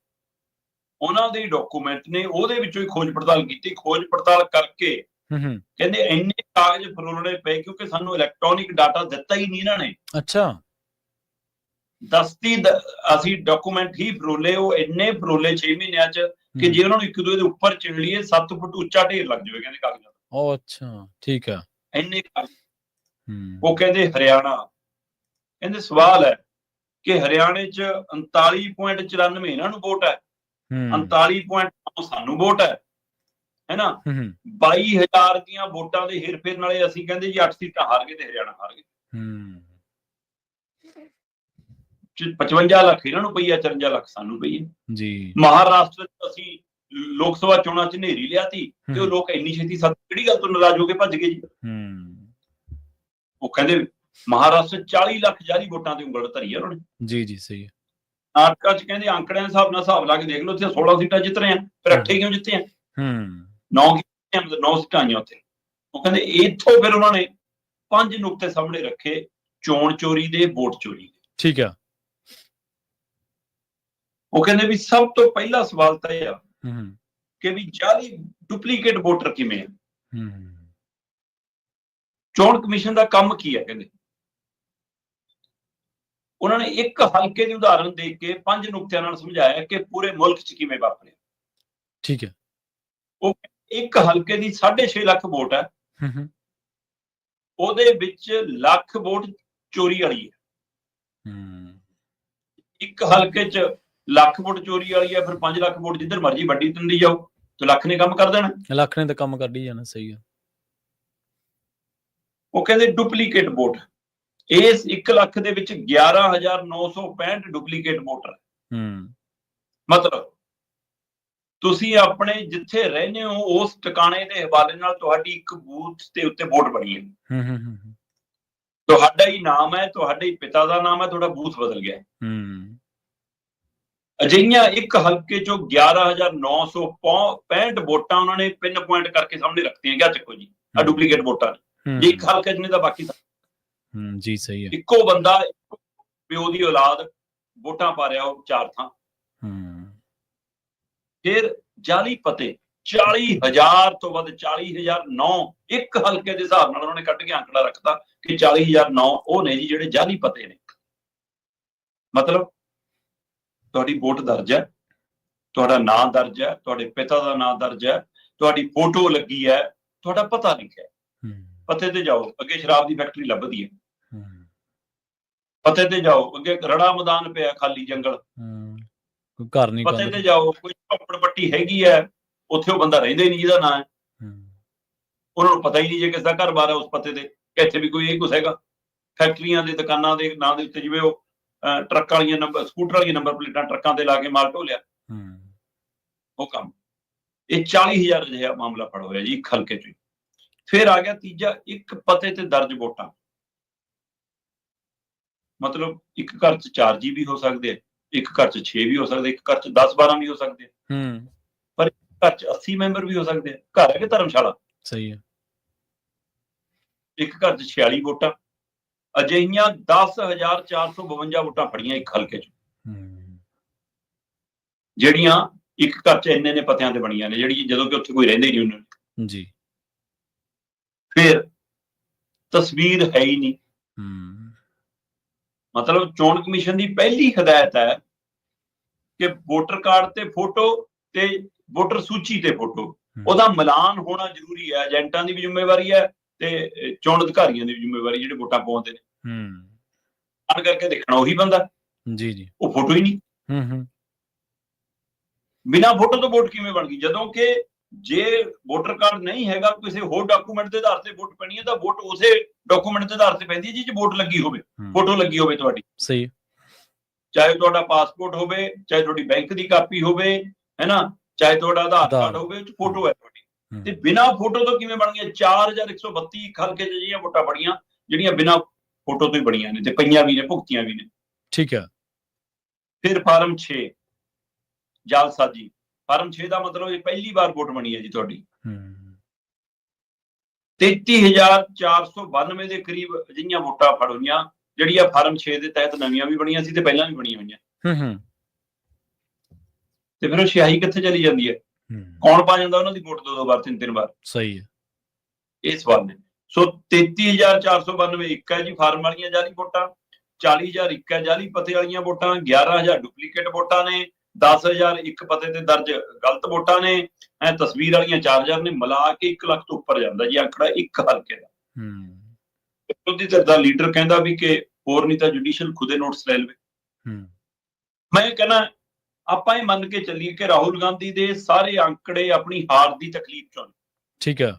ਉਹਨਾਂ ਦੇ ਡਾਕੂਮੈਂਟ ਨੇ, ਉਹਦੇ ਵਿੱਚੋਂ ਹੀ ਖੋਜ ਪੜਤਾਲ ਕੀਤੀ। ਖੋਜ ਪੜਤਾਲ ਕਰਕੇ ਕਹਿੰਦੇ ਇੰਨੇ ਕਾਗਜ਼ ਫਰੋਲਣੇ ਪਏ ਕਿਉਂਕਿ ਸਾਨੂੰ ਇਲੈਕਟ੍ਰੋਨਿਕ ਡਾਟਾ ਦਿੱਤਾ ਹੀ ਨਹੀਂ ਇਹਨਾਂ ਨੇ। ਅੱਛਾ, ਦਸਤੀ ਅਸੀਂ ਡਾਕੂਮੈਂਟ ਹੀ ਫਰੋਲੇ, ਉਹ ਇੰਨੇ ਫਰੋਲੇ 6 ਮਹੀਨਿਆਂ ਚ ਕਿ ਜੇ ਉਹਨਾਂ ਨੂੰ ਇੱਕ ਦੂਜੇ ਦੇ ਉੱਪਰ ਚਿਣ ਲਈਏ 7 ਫੁੱਟ ਉੱਚਾ ਢੇਰ ਲੱਗ ਜਾਵੇ ਕਹਿੰਦੇ ਕਾਗਜ਼ਾਂ ਦਾ। ਉਹ ਅੱਛਾ, ਠੀਕ ਆ, ਇੰਨੇ ਕਾਗਜ਼। ਉਹ ਕਹਿੰਦੇ ਹਰਿਆਣਾ, ਕਹਿੰਦੇ ਸਵਾਲ ਹੈ ਕਿ ਹਰਿਆਣੇ ਚ 39.94 ਇਹਨਾਂ ਨੂੰ ਵੋਟ ਹੈ, 39.9 ਸਾਨੂੰ ਵੋਟ ਹੈ ਨਾ। 22,000 ਦੀਆਂ ਵੋਟਾਂ ਦੇ ਹੇਰ-ਫੇਰ ਨਾਲੇ ਅਸੀਂ ਕਹਿੰਦੇ ਜੀ 8 ਸੀਟਾਂ ਹਾਰ ਗਏ ਤੇ ਹਰਿਆਣਾ ਹਾਰ ਗਏ। 55 ਲੱਖ ਇਹਨਾਂ ਨੂੰ ਪਈ ਹੈ, 54 ਲੱਖ ਸਾਨੂੰ ਪਈ ਹੈ ਜੀ। ਮਹਾਰਾਸ਼ਟਰ ਚ ਅਸੀਂ ਲੋਕ ਸਭਾ ਚੋਣਾਂ ਚ ਨੇਰੀ ਲਿਆਤੀ ਤੇ ਉਹ ਲੋਕ ਇੰਨੀ ਛੇਤੀ ਕਿਹੜੀ ਗੱਲ ਤੋਂ ਨਾਰਾਜ਼ ਹੋ ਕੇ ਭੱਜ ਗਏ ਜੀ। ਉਹ ਕਹਿੰਦੇ ਮਹਾਰਾਸ਼ਟਰ 40 ਲੱਖ ਜਾਰੀ ਵੋਟਾਂ ਤੇ ਉਂਗਲ ਧਰੀ ਹੈ ਉਹਨਾਂ ਨੇ। ਜੀ ਜੀ, ਸਹੀ ਹੈ। ਨਾਟਕਾ ਚ ਕਹਿੰਦੇ ਅੰਕੜਿਆਂ ਦੇ ਹਿਸਾਬ ਨਾਲ ਹਿਸਾਬ ਲਾ ਕੇ ਦੇਖ ਲਓ, ਉੱਥੇ 16 ਸੀਟਾਂ ਜਿੱਤ ਰਹੇ ਆ, ਫਿਰ 8 ਕਿਉਂ ਜਿੱਤੇ ਆ? 9 ਸੀਟਾਂ ਆਈਆਂ ਉੱਥੇ। ਉਹ ਕਹਿੰਦੇ ਇੱਥੋਂ ਫਿਰ ਉਹਨਾਂ ਨੇ 5 ਨੁਕਤੇ ਸਾਹਮਣੇ ਰੱਖੇ ਚੋਣ ਚੋਰੀ ਦੇ, ਵੋਟ ਚੋਰੀ ਦੇ। ਠੀਕ ਆ। ਉਹ ਕਹਿੰਦੇ ਵੀ ਸਭ ਤੋਂ ਪਹਿਲਾ ਸਵਾਲ ਤਾਂ ਇਹ ਆ ਕਿ ਵੀ ਜਾਲੀ ਡੁਪਲੀਕੇਟ ਵੋਟਰ ਕਿਵੇਂ ਆ। ਚੋਣ ਕਮਿਸ਼ਨ ਦਾ ਕੰਮ ਕੀ ਹੈ? ਕਹਿੰਦੇ ਉਹਨਾਂ ਨੇ ਇੱਕ ਹਲਕੇ ਦੀ ਉਦਾਹਰਨ ਦੇ ਕੇ 5 ਨੁਕਤਿਆਂ ਨਾਲ ਸਮਝਾਇਆ ਕਿ ਪੂਰੇ ਮੁਲਕ ਚ ਕਿਵੇਂ ਵਾਪਰਿਆ। ਠੀਕ ਹੈ। ਉਹ ਇੱਕ ਹਲਕੇ ਦੀ 6.5 ਲੱਖ ਵੋਟ ਹੈ, ਉਹਦੇ ਵਿੱਚ ਲੱਖ ਵੋਟ ਚੋਰੀ ਵਾਲੀ ਹੈ। ਇੱਕ ਹਲਕੇ ਚ ਲੱਖ ਵੋਟ ਚੋਰੀ ਵਾਲੀ ਹੈ, ਫਿਰ 5 ਲੱਖ ਵੋਟ ਜਿੱਧਰ ਮਰਜੀ ਵੱਡੀ ਦਿੰਦੀ ਜਾਓ ਤੇ ਲੱਖ ਨੇ ਕੰਮ ਕਰ ਦੇਣਾ। ਲੱਖ ਨੇ ਤਾਂ ਕੰਮ ਕਰ ਹੀ ਜਾਣਾ। ਸਹੀ ਹੈ। ਉਹ ਕਹਿੰਦੇ ਡੁਪਲੀਕੇਟ ਵੋਟ, ਇਸ 1 ਲੱਖ ਦੇ ਵਿੱਚ 11,965 ਡੁਪਲੀਕੇਟ ਵੋਟਰ। ਮਤਲਬ ਤੁਸੀਂ ਆਪਣੇ ਜਿੱਥੇ ਰਹਿੰਦੇ ਹੋ ਉਸ ਟਿਕਾਣੇ ਦੇ ਹਵਾਲੇ ਨਾਲ ਤੁਹਾਡੀ ਇੱਕ ਬੂਥ ਦੇ ਉੱਤੇ ਵੋਟ ਬਣੀ ਹੈ। ਤੁਹਾਡਾ ਹੀ ਨਾਮ ਹੈ, ਤੁਹਾਡੇ ਹੀ ਪਿਤਾ ਦਾ ਨਾਮ ਹੈ, ਤੁਹਾਡਾ ਬੂਥ ਬਦਲ ਗਿਆ। ਅਜਿਹੀਆਂ ਇੱਕ ਹਲਕੇ ਚੋਂ 11,965 ਵੋਟਾਂ ਉਹਨਾਂ ਨੇ ਪਿੰਨ ਪੁਆਇੰਟ ਕਰਕੇ ਸਾਹਮਣੇ ਰੱਖਤੀਆਂ। ਕਿਆ ਚੱਕੋ ਜੀ ਆ ਡੁਪਲੀਕੇਟ ਵੋਟਾਂ ਨੇ। ਜੇ ਇੱਕ ਹਲਕੇ ਚ ਨੇ ਤਾਂ ਬਾਕੀ ਜੀ ਸਹੀ ਹੈ। ਇੱਕੋ ਬੰਦਾ ਪਿਓ ਦੀ ਔਲਾਦ ਵੋਟਾਂ ਪਾ ਰਿਹਾ ਉਹ 4 ਥਾਂ। ਫਿਰ ਜਾਲੀ ਪਤੇ 40,000 ਤੋਂ ਵੱਧ, 40,009 ਇੱਕ ਹਲਕੇ ਦੇ ਹਿਸਾਬ ਨਾਲ ਉਹਨਾਂ ਨੇ ਕੱਢ ਕੇ ਅੰਕੜਾ ਰੱਖਤਾ ਕਿ 40,009 ਉਹ ਨੇ ਜੀ ਜਿਹੜੇ ਜਾਲੀ ਪਤੇ ਨੇ। ਮਤਲਬ ਤੁਹਾਡੀ ਵੋਟ ਦਰਜ ਹੈ, ਤੁਹਾਡਾ ਨਾਂ ਦਰਜ ਹੈ, ਤੁਹਾਡੇ ਪਿਤਾ ਦਾ ਨਾਂ ਦਰਜ ਹੈ, ਤੁਹਾਡੀ ਫੋਟੋ ਲੱਗੀ ਹੈ, ਤੁਹਾਡਾ ਪਤਾ ਲਿਖਿਆ। ਪਤੇ ਤੇ ਜਾਓ, ਅੱਗੇ ਸ਼ਰਾਬ ਦੀ ਫੈਕਟਰੀ ਲੱਭਦੀ ਹੈ। ਪਤੇ ਤੇ ਜਾਓ, ਅੱਗੇ ਰੜਾ ਮੈਦਾਨ ਪਿਆ, ਖਾਲੀ ਜੰਗਲ, ਘਰ ਨਹੀਂ। ਪਤੇ ਤੇ ਜਾਓ, ਕੋਈ ਝੋਪੜ ਪੱਟੀ ਹੈਗੀ ਹੈ, ਉੱਥੇ ਉਹ ਬੰਦਾ ਰਹਿੰਦਾ ਹੀ ਨਹੀਂ ਜਿਹਦਾ ਨਾਂ ਹੈ। ਉਹਨਾਂ ਨੂੰ ਪਤਾ ਹੀ ਨਹੀਂ ਜੇ ਕਿਸ ਦਾ ਘਰ ਬਾਰ ਹੈ ਉਸ ਪਤੇ ਤੇ, ਕਿ ਇੱਥੇ ਵੀ ਕੋਈ ਇਹ ਕੁਛ ਹੈਗਾ। ਫੈਕਟਰੀਆਂ ਦੇ, ਦੁਕਾਨਾਂ ਦੇ ਨਾਂ ਦੇ ਉੱਤੇ ਜਿਵੇਂ ਉਹ ਟਰੱਕ ਵਾਲੀਆਂ ਨੰਬਰ, ਸਕੂਟਰ ਵਾਲੀਆਂ ਨੰਬਰ ਪਲੇਟਾਂ ਟਰੱਕਾਂ ਤੇ ਲਾ ਕੇ ਮਾਲ ਢੋਲਿਆ, ਉਹ ਕੰਮ। ਇਹ 40,000 ਅਜਿਹਾ ਮਾਮਲਾ ਫੜ ਹੋਇਆ ਜੀ ਇੱਕ ਹਲਕੇ ਚ। ਫਿਰ ਆ ਗਿਆ ਤੀਜਾ, ਇੱਕ ਪਤੇ ਤੇ ਦਰਜ ਵੋਟਾਂ। ਮਤਲਬ ਇੱਕ ਘਰ 'ਚ 4 ਜੀ ਵੀ ਹੋ ਸਕਦੇ ਆ, ਇੱਕ ਘਰ 'ਚ 6 ਵੀ ਹੋ ਸਕਦੇ, ਇੱਕ ਘਰ 'ਚ 10-12 ਵੀ ਹੋ ਸਕਦੇ ਆ, ਪਰ ਇੱਕ ਘਰ 'ਚ 80 ਮੈਂਬਰ ਵੀ ਹੋ ਸਕਦੇ ਆ। ਘਰ ਹੈ ਕਿ ਧਰਮਸ਼ਾਲਾ? ਸਹੀ ਹੈ। ਇੱਕ ਘਰ 'ਚ 46 ਵੋਟਾਂ। ਅਜਿਹੀਆਂ 10,452 ਵੋਟਾਂ ਫੜੀਆਂ ਇੱਕ ਹਲਕੇ 'ਚ, ਜਿਹੜੀਆਂ ਇੱਕ ਘਰ 'ਚ ਇੰਨੇ ਪਤਿਆਂ ਤੇ ਬਣੀਆਂ ਨੇ, ਜਿਹੜੀ ਜਦੋਂ ਕਿ ਉੱਥੇ ਕੋਈ ਰਹਿੰਦੇ ਹੀ ਨਹੀਂ ਉਹਨਾਂ ਨੇ ਜੀ। ਫਿਰ ਤਸਵੀਰ ਹੈ ਹੀ ਨਹੀਂ। ਮਤਲਬ ਚੋਣ ਕਮਿਸ਼ਨ ਦੀ ਪਹਿਲੀ ਹਦਾਇਤ ਹੈ ਕਿ ਵੋਟਰ ਕਾਰਡ ਤੇ ਫੋਟੋ ਤੇ ਵੋਟਰ ਸੂਚੀ ਤੇ ਫੋਟੋ, ਉਹਦਾ ਮਿਲਾਨ ਹੋਣਾ ਜ਼ਰੂਰੀ ਹੈ। ਏਜੰਟਾਂ ਦੀ ਵੀ ਜ਼ਿੰਮੇਵਾਰੀ ਹੈ ਤੇ ਚੋਣ ਅਧਿਕਾਰੀਆਂ ਦੀ ਵੀ ਜ਼ਿੰਮੇਵਾਰੀ, ਜਿਹੜੇ ਵੋਟਾਂ ਪਾਉਂਦੇ ਨੇ। ਆਨ ਕਰਕੇ ਦੇਖਣਾ ਉਹੀ ਬੰਦਾ, ਜੀ, ਉਹ ਫੋਟੋ ਹੀ ਨਹੀਂ। ਬਿਨਾਂ ਫੋਟੋ ਤੋਂ ਵੋਟ ਕਿਵੇਂ ਬਣ ਗਈ? ਜਦੋਂ ਕਿ ਜੇ ਵੋਟਰ ਕਾਰਡ ਨਹੀਂ ਹੈਗਾ, ਕਿਸੇ ਹੋਰ ਡਾਕੂਮੈਂਟ ਦੇ ਆਧਾਰ ਤੇ ਵੋਟ ਪੈਣੀ ਹੈ, ਤਾਂ ਵੋਟ ਉਸੇ ਡਾਕੂਮੈਂਟ ਦੇ ਆਧਾਰ ਤੇ ਪੈਂਦੀ ਹੈ ਜਿਹਦੇ 'ਚ ਵੋਟ ਲੱਗੀ ਹੋਵੇ, ਫੋਟੋ ਲੱਗੀ ਹੋਵੇ ਤੁਹਾਡੀ। ਸਹੀ। ਚਾਹੇ ਤੁਹਾਡਾ ਪਾਸਪੋਰਟ ਹੋਵੇ, ਚਾਹੇ ਤੁਹਾਡੀ ਬੈਂਕ ਦੀ ਕਾਪੀ ਹੋਵੇ, ਹੈ ਨਾ, ਚਾਹੇ ਤੁਹਾਡਾ ਆਧਾਰ ਕਾਰਡ ਹੋਵੇ, ਉਹ 'ਚ ਫੋਟੋ ਹੈ ਤੁਹਾਡੀ। ਤੇ ਬਿਨਾਂ ਫੋਟੋ ਤੋਂ ਕਿਵੇਂ ਬਣ ਗਈਆਂ? 4132 ਇੱਕ ਹਲਕੇ 'ਚ ਜਿਹੜੀਆਂ ਵੋਟਾਂ ਬਣੀਆਂ, ਜਿਹੜੀਆਂ ਬਿਨਾਂ ਫੋਟੋ ਤੋਂ ਹੀ ਬਣੀਆਂ ਨੇ, ਤੇ ਪਈਆਂ ਵੀ ਨੇ, ਭੁਗਤੀਆਂ ਵੀ ਨੇ। ਠੀਕ ਹੈ। ਫਿਰ ਫਾਰਮ 6 ਜਾਲਸਾਜੀ। ਫਾਰਮ 6 ਦਾ ਮਤਲਬ ਇਹ ਪਹਿਲੀ ਵਾਰ ਵੋਟ ਬਣੀ ਹੈ ਜੀ ਤੁਹਾਡੀ। 33,492 ਦੇ ਕਰੀਬ ਅਜਿਹੀਆਂ ਵੋਟਾਂ ਫੜ ਹੋਈਆਂ, ਜਿਹੜੀਆਂ ਫਾਰਮ 6 ਦੇ ਤਹਿਤ ਨਵੀਆਂ ਵੀ ਬਣੀਆਂ ਸੀ ਤੇ ਪਹਿਲਾਂ ਵੀ ਬਣੀਆਂ ਹੋਈਆਂ। ਤੇ ਫਿਰ ਉਹ ਸਿਆਹੀ ਕਿੱਥੇ ਚਲੀ ਜਾਂਦੀ ਹੈ? ਕੌਣ ਪਾ ਜਾਂਦਾ ਉਹਨਾਂ ਦੀ ਵੋਟ 2 ਵਾਰ 3 ਵਾਰ? ਸਹੀ ਹੈ। ਇਹ ਸਵਾਲ ਨੇ। ਸੋ 33,492 ਇੱਕ ਹੈ ਜੀ ਫਾਰਮ ਵਾਲੀਆਂ ਜਾਲੀ ਵੋਟਾਂ, 40,000 ਇੱਕ ਹੈ ਜਾਲੀ ਪਤੇ ਵਾਲੀਆਂ ਵੋਟਾਂ, 11,000 ਡੁਪਲੀਕੇਟ ਵੋਟਾਂ ਨੇ, 10,000 ਇੱਕ ਪਤੇ ਤੇ ਦਰਜ ਗਲਤ ਵੋਟਾਂ ਨੇ, ਤਸਵੀਰ ਵਾਲੀਆਂ 4,000 ਨੇ। ਮਿਲਾ ਕੇ 1 ਲੱਖ ਤੋਂ ਉੱਪਰ ਜਾਂਦਾ ਜੀ ਆંકੜਾ ਇੱਕ ਹਲਕੇ ਦਾ। ਵਿਰੋਧੀ ਧਿਰ ਦਾ ਲੀਡਰ ਕਹਿੰਦਾ ਵੀ ਕਿ ਹੋਰ ਨਹੀਂ ਤਾਂ ਜੁਡੀਸ਼ੀਅਲ ਖੁਦੇ ਨੋਟਿਸ ਲੈ ਲਵੇ। ਮੈਂ ਕਹਿੰਦਾ ਆਪਾਂ ਇਹ ਮੰਨ ਕੇ ਚੱਲੀਏ ਕਿ ਰਾਹੁਲ ਗਾਂਧੀ ਦੇ ਸਾਰੇ ਆંકੜੇ ਆਪਣੀ ਹਾਰ ਦੀ ਤਕਲੀਫ ਚੋਂ। ਠੀਕ ਹੈ।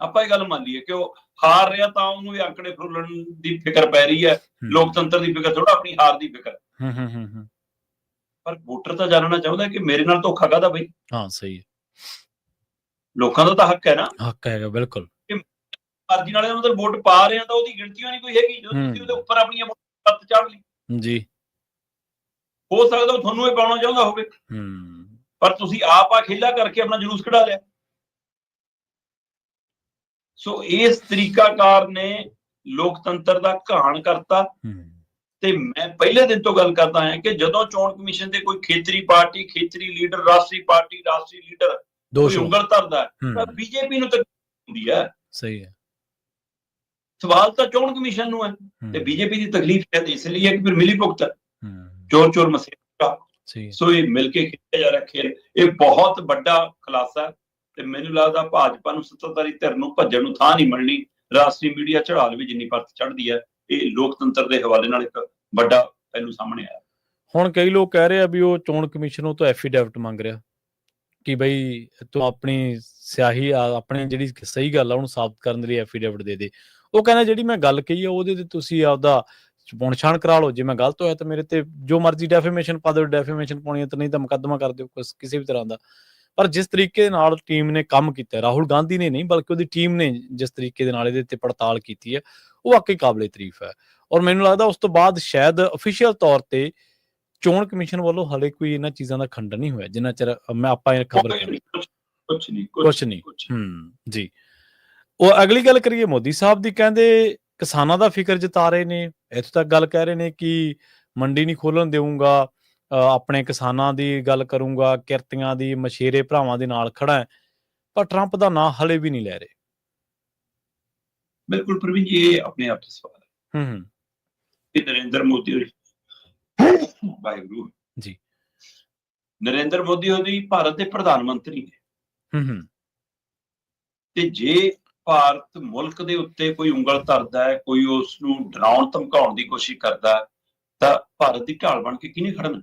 ਆਪਾਂ ਇਹ ਗੱਲ ਮੰਨ ਲਈਏ ਕਿ ਉਹ ਹਾਰ ਰਿਹਾ ਤਾਂ ਉਹਨੂੰ ਇਹ ਆંકੜੇ ਫਰੋਲਣ ਦੀ ਫਿਕਰ ਪੈ ਰਹੀ ਹੈ, ਲੋਕਤੰਤਰ ਦੀ ਫਿਕਰ ਥੋੜਾ, ਆਪਣੀ ਹਾਰ ਦੀ ਫਿਕਰ। ਪਰ ਵੋਟਰ ਤਾਂ ਜਾਣਨਾ ਚਾਹੁੰਦਾ ਕਿ ਮੇਰੇ ਨਾਲ ਧੋਖਾ ਕਾਹਦਾ ਬਈ? ਹਾਂ, ਸਹੀ ਹੈ। ਲੋਕਾਂ ਦਾ ਤਾਂ ਹੱਕ ਹੈ ਨਾ। ਹੱਕ ਹੈਗਾ, ਬਿਲਕੁਲ। ਮਰਜ਼ੀ ਨਾਲ ਮਤਲਬ ਵੋਟ ਪਾ ਰਹੇ ਆ ਤਾਂ ਉਹਦੀ ਗਿਣਤੀ ਨਹੀਂ ਕੋਈ ਹੈਗੀ, ਜਦੋਂ ਤੁਸੀਂ ਉਹਦੇ ਉੱਪਰ ਆਪਣੀਆਂ ਵੋਟਾਂ ਚੜ੍ਹ ਲਈ। ਜੀ। ਹੋ ਸਕਦਾ ਉਹ ਤੁਹਾਨੂੰ ਇਹ ਪਾਉਣਾ ਚਾਹੁੰਦਾ ਹੋਵੇ, ਪਰ ਤੁਸੀਂ ਆਪ ਆ ਖੇਲਾ ਕਰਕੇ ਆਪਣਾ ਜਲੂਸ ਕਢਾ ਲਿਆ। ਸੋ ਇਸ ਤਰੀਕਾਕਾਰ ਨੇ ਲੋਕਤੰਤਰ ਦਾ ਘਾਣ ਕਰਤਾ। ਤੇ ਮੈਂ ਪਹਿਲੇ ਦਿਨ ਤੋਂ ਗੱਲ ਕਰਦਾ ਹਾਂ ਕਿ ਜਦੋਂ ਚੋਣ ਕਮਿਸ਼ਨ ਤੇ ਕੋਈ ਖੇਤਰੀ ਪਾਰਟੀ, ਖੇਤਰੀ ਲੀਡਰ, ਰਾਸ਼ਟਰੀ ਪਾਰਟੀ, ਰਾਸ਼ਟਰੀ ਲੀਡਰ ਕੋਈ ਉਂਗਲ ਧਰਦਾ ਤਾਂ ਬੀਜੇਪੀ ਨੂੰ ਤਕਲੀਫ ਹੁੰਦੀ ਹੈ। ਸਹੀ ਹੈ। ਸਵਾਲ ਤਾਂ ਚੋਣ ਕਮਿਸ਼ਨ ਨੂੰ ਹੈ ਤੇ ਬੀਜੇਪੀ ਦੀ ਤਕਲੀਫ ਹੈ, ਇਸ ਲਈ ਹੈ ਕਿ ਫਿਰ ਮਿਲੀ ਭੁਗਤ, ਚੋਰ ਮਸੇਰਾ। ਸੋ ਇਹ ਮਿਲ ਕੇ ਖੇਡਿਆ ਜਾ ਰਿਹਾ ਖੇਲ, ਇਹ ਬਹੁਤ ਵੱਡਾ ਖੁਲਾਸਾ। ਤੇ ਮੈਨੂੰ ਲੱਗਦਾ ਭਾਜਪਾ ਨੂੰ ਸੱਤਾਧਾਰੀ ਧਿਰ ਨੂੰ ਭੱਜਣ ਨੂੰ ਥਾਂ ਨਹੀਂ ਮਿਲਣੀ। ਰਾਸ਼ਟਰੀ ਮੀਡੀਆ ਚੜਾ ਲਵੇ ਜਿੰਨੀ ਪਰਤ ਚੜ੍ਹਦੀ ਹੈ। ਇਹ ਲੋਕਤੰਤਰ ਦੇ ਹਵਾਲੇ ਨਾਲ ਇੱਕ ਵੱਡਾ ਪਹਿਲੂ ਸਾਹਮਣੇ ਆਇਆ। ਹੁਣ ਕਈ ਲੋਕ ਕਹਿ ਰਹੇ ਆ ਵੀ ਉਹ ਚੋਣ ਕਮਿਸ਼ਨ ਉਹ ਤੋਂ ਐਫੀਡੈਵਿਟ ਮੰਗ ਰਿਹਾ ਕਿ ਬਈ ਤੂੰ ਆਪਣੀ ਸਿਆਹੀ ਆਪਣੀ ਜਿਹੜੀ ਸਹੀ ਗੱਲ ਆ ਉਹਨੂੰ ਸਾਬਤ ਕਰਨ ਦੇ ਲਈ ਐਫੀਡੈਵਿਟ ਦੇ ਦੇ। ਉਹ ਕਹਿੰਦਾ ਜਿਹੜੀ ਮੈਂ ਗੱਲ ਕਹੀ ਆ ਉਹਦੇ ਤੇ ਤੁਸੀਂ ਆਪਦਾ ਪੁਣਛਾਣ ਕਰਾ ਲਓ, ਜੇ ਮੈਂ ਗਲਤ ਹੋਇਆ ਤਾਂ ਮੇਰੇ ਤੇ ਜੋ ਮਰਜ਼ੀ ਡੈਫੇਮੇਸ਼ਨ ਪਾ ਦਿਓ, ਡੈਫੇਮੇਸ਼ਨ ਪਾਉਣੀ ਹੈ ਤਾਂ ਨਹੀਂ ਤਾਂ ਮੁਕੱਦਮਾ ਕਰ ਦਿਓ ਕਿਸੇ ਵੀ ਤਰ੍ਹਾਂ ਦਾ। ਪਰ ਜਿਸ ਤਰੀਕੇ ਨਾਲ ਟੀਮ ਨੇ ਕੰਮ ਕੀਤਾ, ਰਾਹੁਲ ਗਾਂਧੀ ਨੇ ਨਹੀਂ ਬਲਕਿ ਉਹਦੀ ਟੀਮ ਨੇ ਜਿਸ ਤਰੀਕੇ ਦੇ ਨਾਲ ਇਹਦੇ ਤੇ ਪੜਤਾਲ ਕੀਤੀ ਹੈ, ਉਹ ਵਾਕਈ ਕਾਬਲੇ ਤਾਰੀਫ ਹੈ। ਔਰ ਮੈਨੂੰ ਲੱਗਦਾ ਉਸ ਤੋਂ ਬਾਅਦ ਸ਼ਾਇਦ ਅਫੀਸ਼ੀਅਲ ਤੌਰ ਤੇ ਚੋਣ ਕਮਿਸ਼ਨ ਵੱਲੋਂ ਹਾਲੇ ਕੋਈ ਇਹਨਾਂ ਚੀਜ਼ਾਂ ਦਾ ਖੰਡਨ ਨਹੀਂ ਹੋਇਆ, ਜਿੰਨਾ ਚਿਰ ਆਪਾਂ ਇਹ ਖਬਰ ਕੁਛ ਨਹੀਂ। ਜੀ। ਉਹ ਅਗਲੀ ਗੱਲ ਕਰੀਏ ਮੋਦੀ ਸਾਹਿਬ ਦੀ, ਕਹਿੰਦੇ ਕਿਸਾਨਾਂ ਦਾ ਫਿਕਰ ਜਤਾ ਰਹੇ ਨੇ। ਇੱਥੋਂ ਤੱਕ ਗੱਲ ਕਹਿ ਰਹੇ ਨੇ ਕਿ ਮੰਡੀ ਨਹੀਂ ਖੋਲਣ ਦੇਊਂਗਾ, ਆਪਣੇ ਕਿਸਾਨਾਂ ਦੀ ਗੱਲ ਕਰੂੰਗਾ, ਕਿਰਤੀਆਂ ਦੀ, ਮਛੇਰੇ ਭਰਾਵਾਂ ਦੇ ਨਾਲ ਖੜਾ ਹੈ। ਪਰ ਟਰੰਪ ਦਾ ਨਾਂ ਹਲੇ ਵੀ ਨਹੀਂ ਲੈ ਰਹੇ। ਬਿਲਕੁਲ ਪ੍ਰਵੀਨ ਜੀ, ਇਹ ਆਪਣੇ ਆਪ 'ਚ ਸਵਾਲ ਹੈ। ਇਹ ਨਰਿੰਦਰ ਮੋਦੀ ਵਾਹਿਗੁਰੂ ਜੀ, ਨਰਿੰਦਰ ਮੋਦੀ ਉਹਦੀ ਭਾਰਤ ਦੇ ਪ੍ਰਧਾਨ ਮੰਤਰੀ ਨੇ। ਤੇ ਜੇ ਭਾਰਤ ਮੁਲਕ ਦੇ ਉੱਤੇ ਕੋਈ ਉਂਗਲ ਧਰਦਾ ਹੈ, ਕੋਈ ਉਸ ਨੂੰ ਡਰਾਉਣ ਧਮਕਾਉਣ ਦੀ ਕੋਸ਼ਿਸ਼ ਕਰਦਾ, ਤਾਂ ਭਾਰਤ ਦੀ ਢਾਲ ਬਣ ਕੇ ਕਿਹਨੇ ਖੜਨਾ?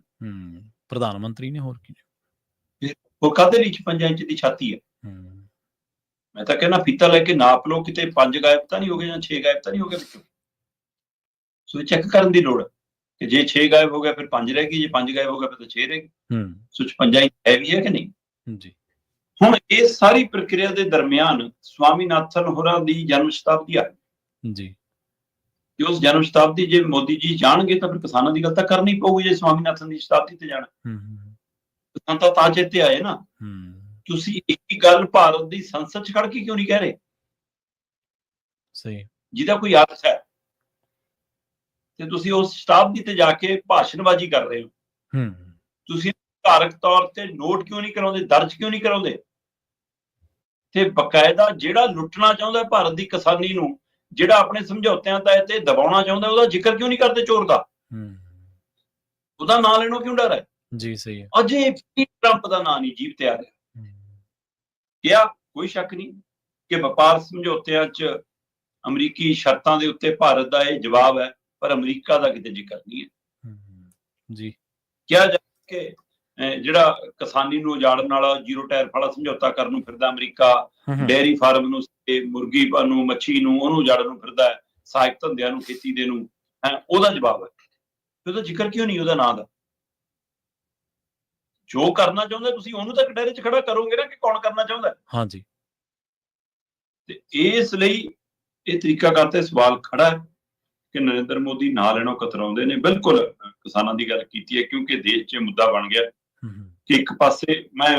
ਪ੍ਰਧਾਨ ਮੰਤਰੀ ਨੇ, ਹੋਰ ਕਿਹਨੇ? ਉਹ ਕਾਹਦੇ ਲਈ 5 ਇੰਚ ਦੀ ਛਾਤੀ ਹੈ? ਮੈਂ ਤਾਂ ਕਹਿੰਦਾ ਫੀਤਾ ਲੈ ਕੇ ਨਾਪ ਲਓ, ਕਿਤੇ 5 ਗਾਇਬ ਤਾਂ ਨਹੀਂ ਹੋ ਗਏ ਜਾਂ 6 ਗਾਇਬ ਤਾਂ ਨਹੀਂ ਹੋ ਗਏ ਵਿੱਚੋਂ। ਸੋ ਇਹ ਚੈੱਕ ਕਰਨ ਦੀ ਲੋੜ ਹੈ ਕਿ ਜੇ 6 ਗਾਇਬ ਹੋ ਗਿਆ ਫਿਰ 5 ਰਹਿ ਗਈ, ਜੇ 5 ਗਾਇਬ ਹੋ ਗਿਆ ਫਿਰ ਤਾਂ 6 ਰਹਿ ਗਈ। ਸੋ 5 ਇੰਚ ਹੈ ਵੀ ਹੈ ਕਿ ਨਹੀਂ? ਜੀ। ਹੁਣ ਇਸ ਸਾਰੀ ਪ੍ਰਕਿਰਿਆ ਦੇ ਦਰਮਿਆਨ ਸਵਾਮੀਨਾਥਨ ਹੋਰਾਂ ਦੀ ਜਨਮ ਸ਼ਤਾਬਦੀ ਆ ਜੀ ਕਿ ਉਸ ਜਨਮ ਸ਼ਤਾਬਦੀ ਜੇ ਮੋਦੀ ਜੀ ਜਾਣਗੇ ਤਾਂ ਫਿਰ ਕਿਸਾਨਾਂ ਦੀ ਗੱਲ ਤਾਂ ਕਰਨੀ ਪਊਗੀ ਜੇ ਸਵਾਮੀਨਾਥਨ ਦੀ ਸ਼ਤਾਬਦੀ ਤੇ ਜਾਣਾ। ਕਿਸਾਨ ਤਾਂ ਚੇਤੇ ਆਏ ਨਾ। ਤੁਸੀਂ ਇੱਕ ਹੀ ਗੱਲ ਭਾਰਤ ਦੀ ਸੰਸਦ 'ਚ ਖੜ ਕੇ ਕਿਉਂ ਨਹੀਂ ਕਹਿ ਰਹੇ? ਸਹੀ, ਜਿਹਦਾ ਕੋਈ ਅਰਥ ਹੈ, ਤੇ ਤੁਸੀਂ ਉਸ ਸ਼ਤਾਬਦੀ ਤੇ ਜਾ ਕੇ ਭਾਸ਼ਣਬਾਜ਼ੀ ਕਰ ਰਹੇ ਹੋ। ਤੁਸੀਂ ਧਾਰਕ ਤੌਰ ਤੇ ਨੋਟ ਕਿਉਂ ਨਹੀਂ ਕਰਾਉਂਦੇ, ਦਰਜ ਕਿਉਂ ਨਹੀਂ ਕਰਾਉਂਦੇ? ਤੇ ਬਕਾਇਦਾ ਜਿਹੜਾ ਲੁੱਟਣਾ ਚਾਹੁੰਦਾ ਭਾਰਤ ਦੀ ਕਿਸਾਨੀ ਨੂੰ, ਜਿਹੜਾ ਆਪਣੇ ਸਮਝੌਤਿਆਂ ਤਹਿਤ ਇਹ ਦਬਾਉਣਾ ਚਾਹੁੰਦਾ, ਉਹਦਾ ਜ਼ਿਕਰ ਕਿਉਂ ਨਹੀਂ ਕਰਦੇ ਚੋਰ ਦਾ? ਉਹਦਾ ਨਾਂ ਲੈਣੋਂ ਕਿਉਂ ਡਰ ਹੈ? ਜੀ ਸਹੀ ਹੈ। ਅਜੇ ਵੀ ਟਰੰਪ ਦਾ ਨਾਂ ਨਹੀਂ ਜੀਭ ਤੇ ਆ ਰਿਹਾ। ਕਿਹਾ ਕੋਈ ਸ਼ੱਕ ਨਹੀਂ ਕਿ ਵਪਾਰ ਸਮਝੌਤਿਆਂ 'ਚ ਅਮਰੀਕੀ ਸ਼ਰਤਾਂ ਦੇ ਉੱਤੇ ਭਾਰਤ ਦਾ ਇਹ ਜਵਾਬ ਹੈ, ਪਰ ਅਮਰੀਕਾ ਦਾ ਕਿਤੇ ਜ਼ਿਕਰ ਨਹੀਂ ਹੈ। ਜੀ ਕਿਹਾ ਜਾ ਕਿ ਜਿਹੜਾ ਕਿਸਾਨੀ ਨੂੰ ਉਜਾੜਨ ਵਾਲਾ ਜ਼ੀਰੋ ਟੈਰਿਫ ਵਾਲਾ ਸਮਝੌਤਾ ਕਰਨ ਨੂੰ ਫਿਰਦਾ ਅਮਰੀਕਾ, ਡੇਅਰੀ ਫਾਰਮ ਨੂੰ, ਮੁਰਗੀ ਨੂੰ, ਮੱਛੀ ਨੂੰ, ਉਹਨੂੰ ਉਜਾੜਨ ਨੂੰ ਫਿਰਦਾ ਹੈ, ਸਹਾਇਕ ਧੰਦਿਆਂ ਨੂੰ, ਖੇਤੀ ਦੇ ਨੂੰ, ਉਹਦਾ ਜਵਾਬ ਹੈ। ਉਹਦਾ ਜ਼ਿਕਰ ਕਿਉਂ ਨਹੀਂ ਉਹਦਾ ਨਾਂ ਦਾ? ਜੋ ਕਰਨਾ ਚਾਹੁੰਦਾ ਤੁਸੀਂ ਉਹਨੂੰ ਤਾਂ ਕਟਹਿਰੇ 'ਚ ਖੜਾ ਕਰੋਗੇ ਨਾ ਕਿ ਕੌਣ ਕਰਨਾ ਚਾਹੁੰਦਾ। ਹਾਂਜੀ, ਤੇ ਇਸ ਲਈ ਇਹ ਤਰੀਕਾਕਾਰ ਤੇ ਸਵਾਲ ਖੜਾ ਹੈ ਕਿ ਨਰਿੰਦਰ ਮੋਦੀ ਨਾਂ ਲੈਣੋਂ ਕਤਰਾਉਂਦੇ ਨੇ। ਬਿਲਕੁਲ ਕਿਸਾਨਾਂ ਦੀ ਗੱਲ ਕੀਤੀ ਹੈ ਕਿਉਂਕਿ ਦੇਸ਼ 'ਚ ਮੁੱਦਾ ਬਣ ਗਿਆ ਕਿ ਇੱਕ ਪਾਸੇ ਮੈਂ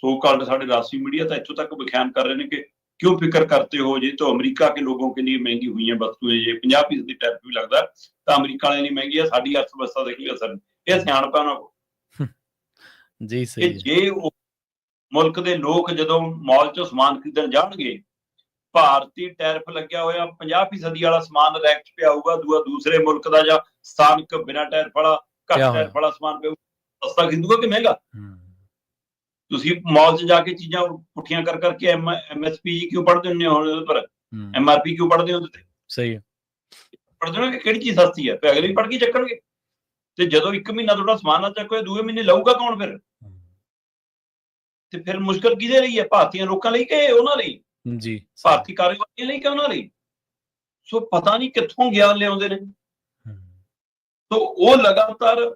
ਸੋ ਕਾਲਡ ਸਾਡੇ ਰਾਸ਼ਟਰੀ मीडिया ਤਾਂ ਇੱਥੋਂ ਤੱਕ ਵਿਖਿਆਨ ਕਰ ਰਹੇ ਨੇ ਕਿ क्यों फिक्र करते हो जी, तो अमेरिका के लोगों के लिए महंगी हुई हैं वस्तुएं, ये 50% टैरिफ भी लगता है तो अमेरिका वाले लिए महंगी है, साडी अर्थव्यवस्था दे कोई असर नहीं। ये सियाणप है उन्हां कोल जी सही है। जे मुल्क दे लोग जदों मॉल चों समान खरीदण जाणगे, ਭਾਰਤੀ ਟੈਰਿਫ ਲੱਗਿਆ ਹੋਇਆ 50% ਵਾਲਾ ਸਮਾਨ ਰੈਕ 'ਚ ਪਿਆ ਹੋਊਗਾ, ਦੂਸਰੇ ਮੁਲਕ ਦਾ ਜਾਂ ਸਥਾਨਕ ਬਿਨਾਂ ਟੈਰਿਫ ਵਾਲਾ ਘੱਟ ਟੈਰਿਫ ਵਾਲਾ ਸਮਾਨ ਪਿਆ, ਸਸਤਾ ਖਰੀਦੂਗਾ ਕਿ ਮਹਿੰਗਾ? ਤੁਸੀਂ ਮਾਲ 'ਚ ਜਾ ਕੇ ਚੀਜ਼ਾਂ ਪੁੱਠੀਆਂ ਕਰ ਕਰਕੇ MSP ਕਿਉਂ ਪੜ੍ਹਦੇ ਹੁੰਦੇ ਹੋ? ਉਹਦੇ ਪਰ MRP ਕਿਉਂ ਪੜ੍ਹਦੇ ਹੋ? ਉਹਦੇ ਤੇ ਸਹੀ ਹੈ, ਪੜ੍ਹਦੇ ਹੋ ਕਿ ਕਿਹੜੀ ਚੀਜ਼ ਸਸਤੀ ਹੈ, ਤੇ ਅਗਲੇ ਵੀ ਪੜ੍ਹ ਕੇ ਚੱਕਣਗੇ। ਤੇ ਜਦੋਂ 1 ਮਹੀਨਾ ਤੁਹਾਡਾ ਸਮਾਨ ਨਾ ਚੱਕੋ, ਦੂਏ ਮਹੀਨੇ ਲਊਗਾ ਕੌਣ ਫਿਰ? ਤੇ ਫਿਰ ਮੁਸ਼ਕਲ ਕਿਹਦੇ ਲਈ ਹੈ? ਭਾਰਤੀਆਂ ਲੋਕਾਂ ਲਈ ਕਿ ਉਹਨਾਂ ਲਈ? ਜੀ ਭਾਰਤੀ ਕਾਰੋਬਾਰੀਆਂ ਲਈ ਕਿ ਉਹਨਾਂ ਲਈ? ਸੋ ਪਤਾ ਨਹੀਂ ਕਿੱਥੋਂ ਗਿਆਨ ਲਿਆਉਂਦੇ ਨੇ। ਸੋ ਉਹ ਲਗਾਤਾਰ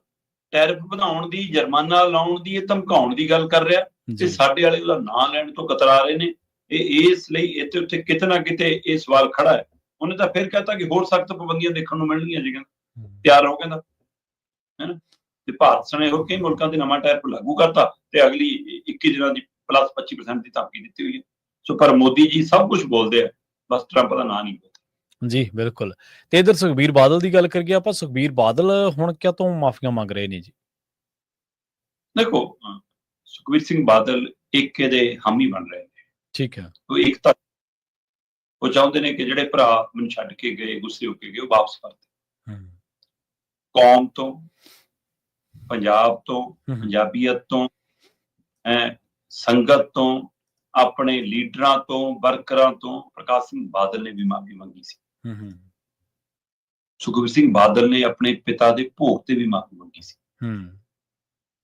ਟੈਰਿਫ ਵਧਾਉਣ ਦੀ, ਜੁਰਮਾਨਾ ਲਾਉਣ ਦੀ, ਇਹ ਧਮਕਾਉਣ ਦੀ ਗੱਲ ਕਰ ਰਿਹਾ ਤੇ ਸਾਡੇ ਵਾਲੇ ਉਹਦਾ ਨਾਂ ਲੈਣ ਤੋਂ ਕਤਰਾ ਰਹੇ ਨੇ। ਇਹ ਇਸ ਲਈ ਇੱਥੇ ਉੱਥੇ ਕਿਤੇ ਨਾ ਕਿਤੇ ਇਹ ਸਵਾਲ ਖੜਾ ਹੈ। ਉਹਨੇ ਤਾਂ ਫਿਰ ਕਹਤਾ ਕਿ ਹੋਰ ਸਖਤ ਪਾਬੰਦੀਆਂ ਦੇਖਣ ਨੂੰ ਮਿਲਣਗੀਆਂ ਜੀ, ਕਹਿੰਦਾ ਤਿਆਰ ਹੋ, ਕਹਿੰਦਾ ਹੈ ਨਾ। ਤੇ ਭਾਰਤ ਸਣੇ ਹੋਰ ਕਈ ਮੁਲਕਾਂ ਦੇ ਨਵਾਂ ਟੈਰਿਫ ਲਾਗੂ ਕਰਤਾ ਤੇ ਅਗਲੀ 21 ਦਿਨਾਂ ਦੀ ਪਲੱਸ 25% ਦੀ ਧਮਕੀ ਦਿੱਤੀ ਹੋਈ ਹੈ। ਸੋ ਪਰ ਮੋਦੀ ਜੀ ਸਭ ਕੁਝ ਬੋਲਦੇ ਆ, ਬਸ ਟਰੰਪ ਦਾ ਨਾਂ ਨਹੀਂ ਬੋਲਦੇ। ਜੀ ਬਿਲਕੁਲ। ਤੇ ਇਧਰ ਸੁਖਬੀਰ ਬਾਦਲ ਦੀ ਗੱਲ ਕਰੀਏ ਆਪਾਂ, ਸੁਖਬੀਰ ਬਾਦਲ ਹੁਣ ਕਿਆ ਤੋਂ ਮਾਫੀਆਂ ਮੰਗ ਰਹੇ ਨੇ ਜੀ? ਦੇਖੋ, ਸੁਖਬੀਰ ਸਿੰਘ ਬਾਦਲ ਇੱਕ ਇਹਦੇ ਹਾਮੀ ਬਣ ਰਹੇ ਨੇ। ਠੀਕ ਹੈ। ਉਹ ਇੱਕ ਤਾਂ ਉਹ ਚਾਹੁੰਦੇ ਨੇ ਕਿ ਜਿਹੜੇ ਭਰਾ ਮੈਨੂੰ ਛੱਡ ਕੇ ਗਏ, ਗੁੱਸੇ ਹੋ ਕੇ ਗਏ, ਉਹ ਵਾਪਸ ਕਰਦੇ। ਕੌਮ ਤੋਂ, ਪੰਜਾਬ ਤੋਂ, ਪੰਜਾਬੀਅਤ ਤੋਂ, ਸੰਗਤ ਤੋਂ, ਆਪਣੇ ਲੀਡਰਾਂ ਤੋਂ, ਵਰਕਰਾਂ ਤੋਂ ਪ੍ਰਕਾਸ਼ ਸਿੰਘ ਬਾਦਲ ਨੇ ਵੀ ਮਾਫੀ ਮੰਗੀ ਸੀ। ਸੁਖਬੀਰ ਸਿੰਘ ਬਾਦਲ ਨੇ ਆਪਣੇ ਪਿਤਾ ਦੇ ਭੋਗ ਤੇ ਵੀ ਮਾਫੀ ਮੰਗੀ ਸੀ।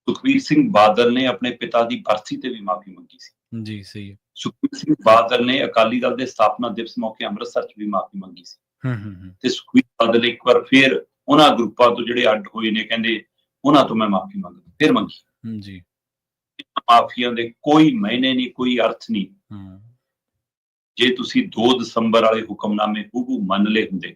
ਸੁਖਬੀਰ ਸਿੰਘ ਬਾਦਲ ਨੇ ਆਪਣੇ ਪਿਤਾ ਦੀ ਬਰਸੀ ਤੇ ਵੀ ਮਾਫੀ ਮੰਗੀ ਸੀ। ਜੀ ਸਹੀ ਹੈ। ਸੁਖਬੀਰ ਸਿੰਘ ਬਾਦਲ ਨੇ ਅਕਾਲੀ ਦਲ ਦੇ ਸਥਾਪਨਾ ਦਿਵਸ ਮੌਕੇ ਅੰਮ੍ਰਿਤਸਰ 'ਚ ਵੀ ਮਾਫੀ ਮੰਗੀ ਸੀ। ਤੇ ਸੁਖਬੀਰ ਬਾਦਲ ਇੱਕ ਵਾਰ ਫਿਰ ਉਹਨਾਂ ਗਰੁੱਪਾਂ ਤੋਂ ਜਿਹੜੇ ਅੱਡ ਹੋਏ ਨੇ, ਕਹਿੰਦੇ ਉਹਨਾਂ ਤੋਂ ਮੈਂ ਮਾਫੀ ਮੰਗਦਾ, ਫਿਰ ਮੰਗੀ ਜੀ। ਮਾਫੀਆਂ ਦੇ ਕੋਈ ਮਾਇਨੇ ਨਹੀਂ, ਕੋਈ ਅਰਥ ਨਹੀਂ। ਜੇ ਤੁਸੀਂ 2 ਦਸੰਬਰ ਵਾਲੇ ਹੁਕਮਨਾਮੇ ਹੂਬਹੂ ਮੰਨ ਲਏ ਹੁੰਦੇ,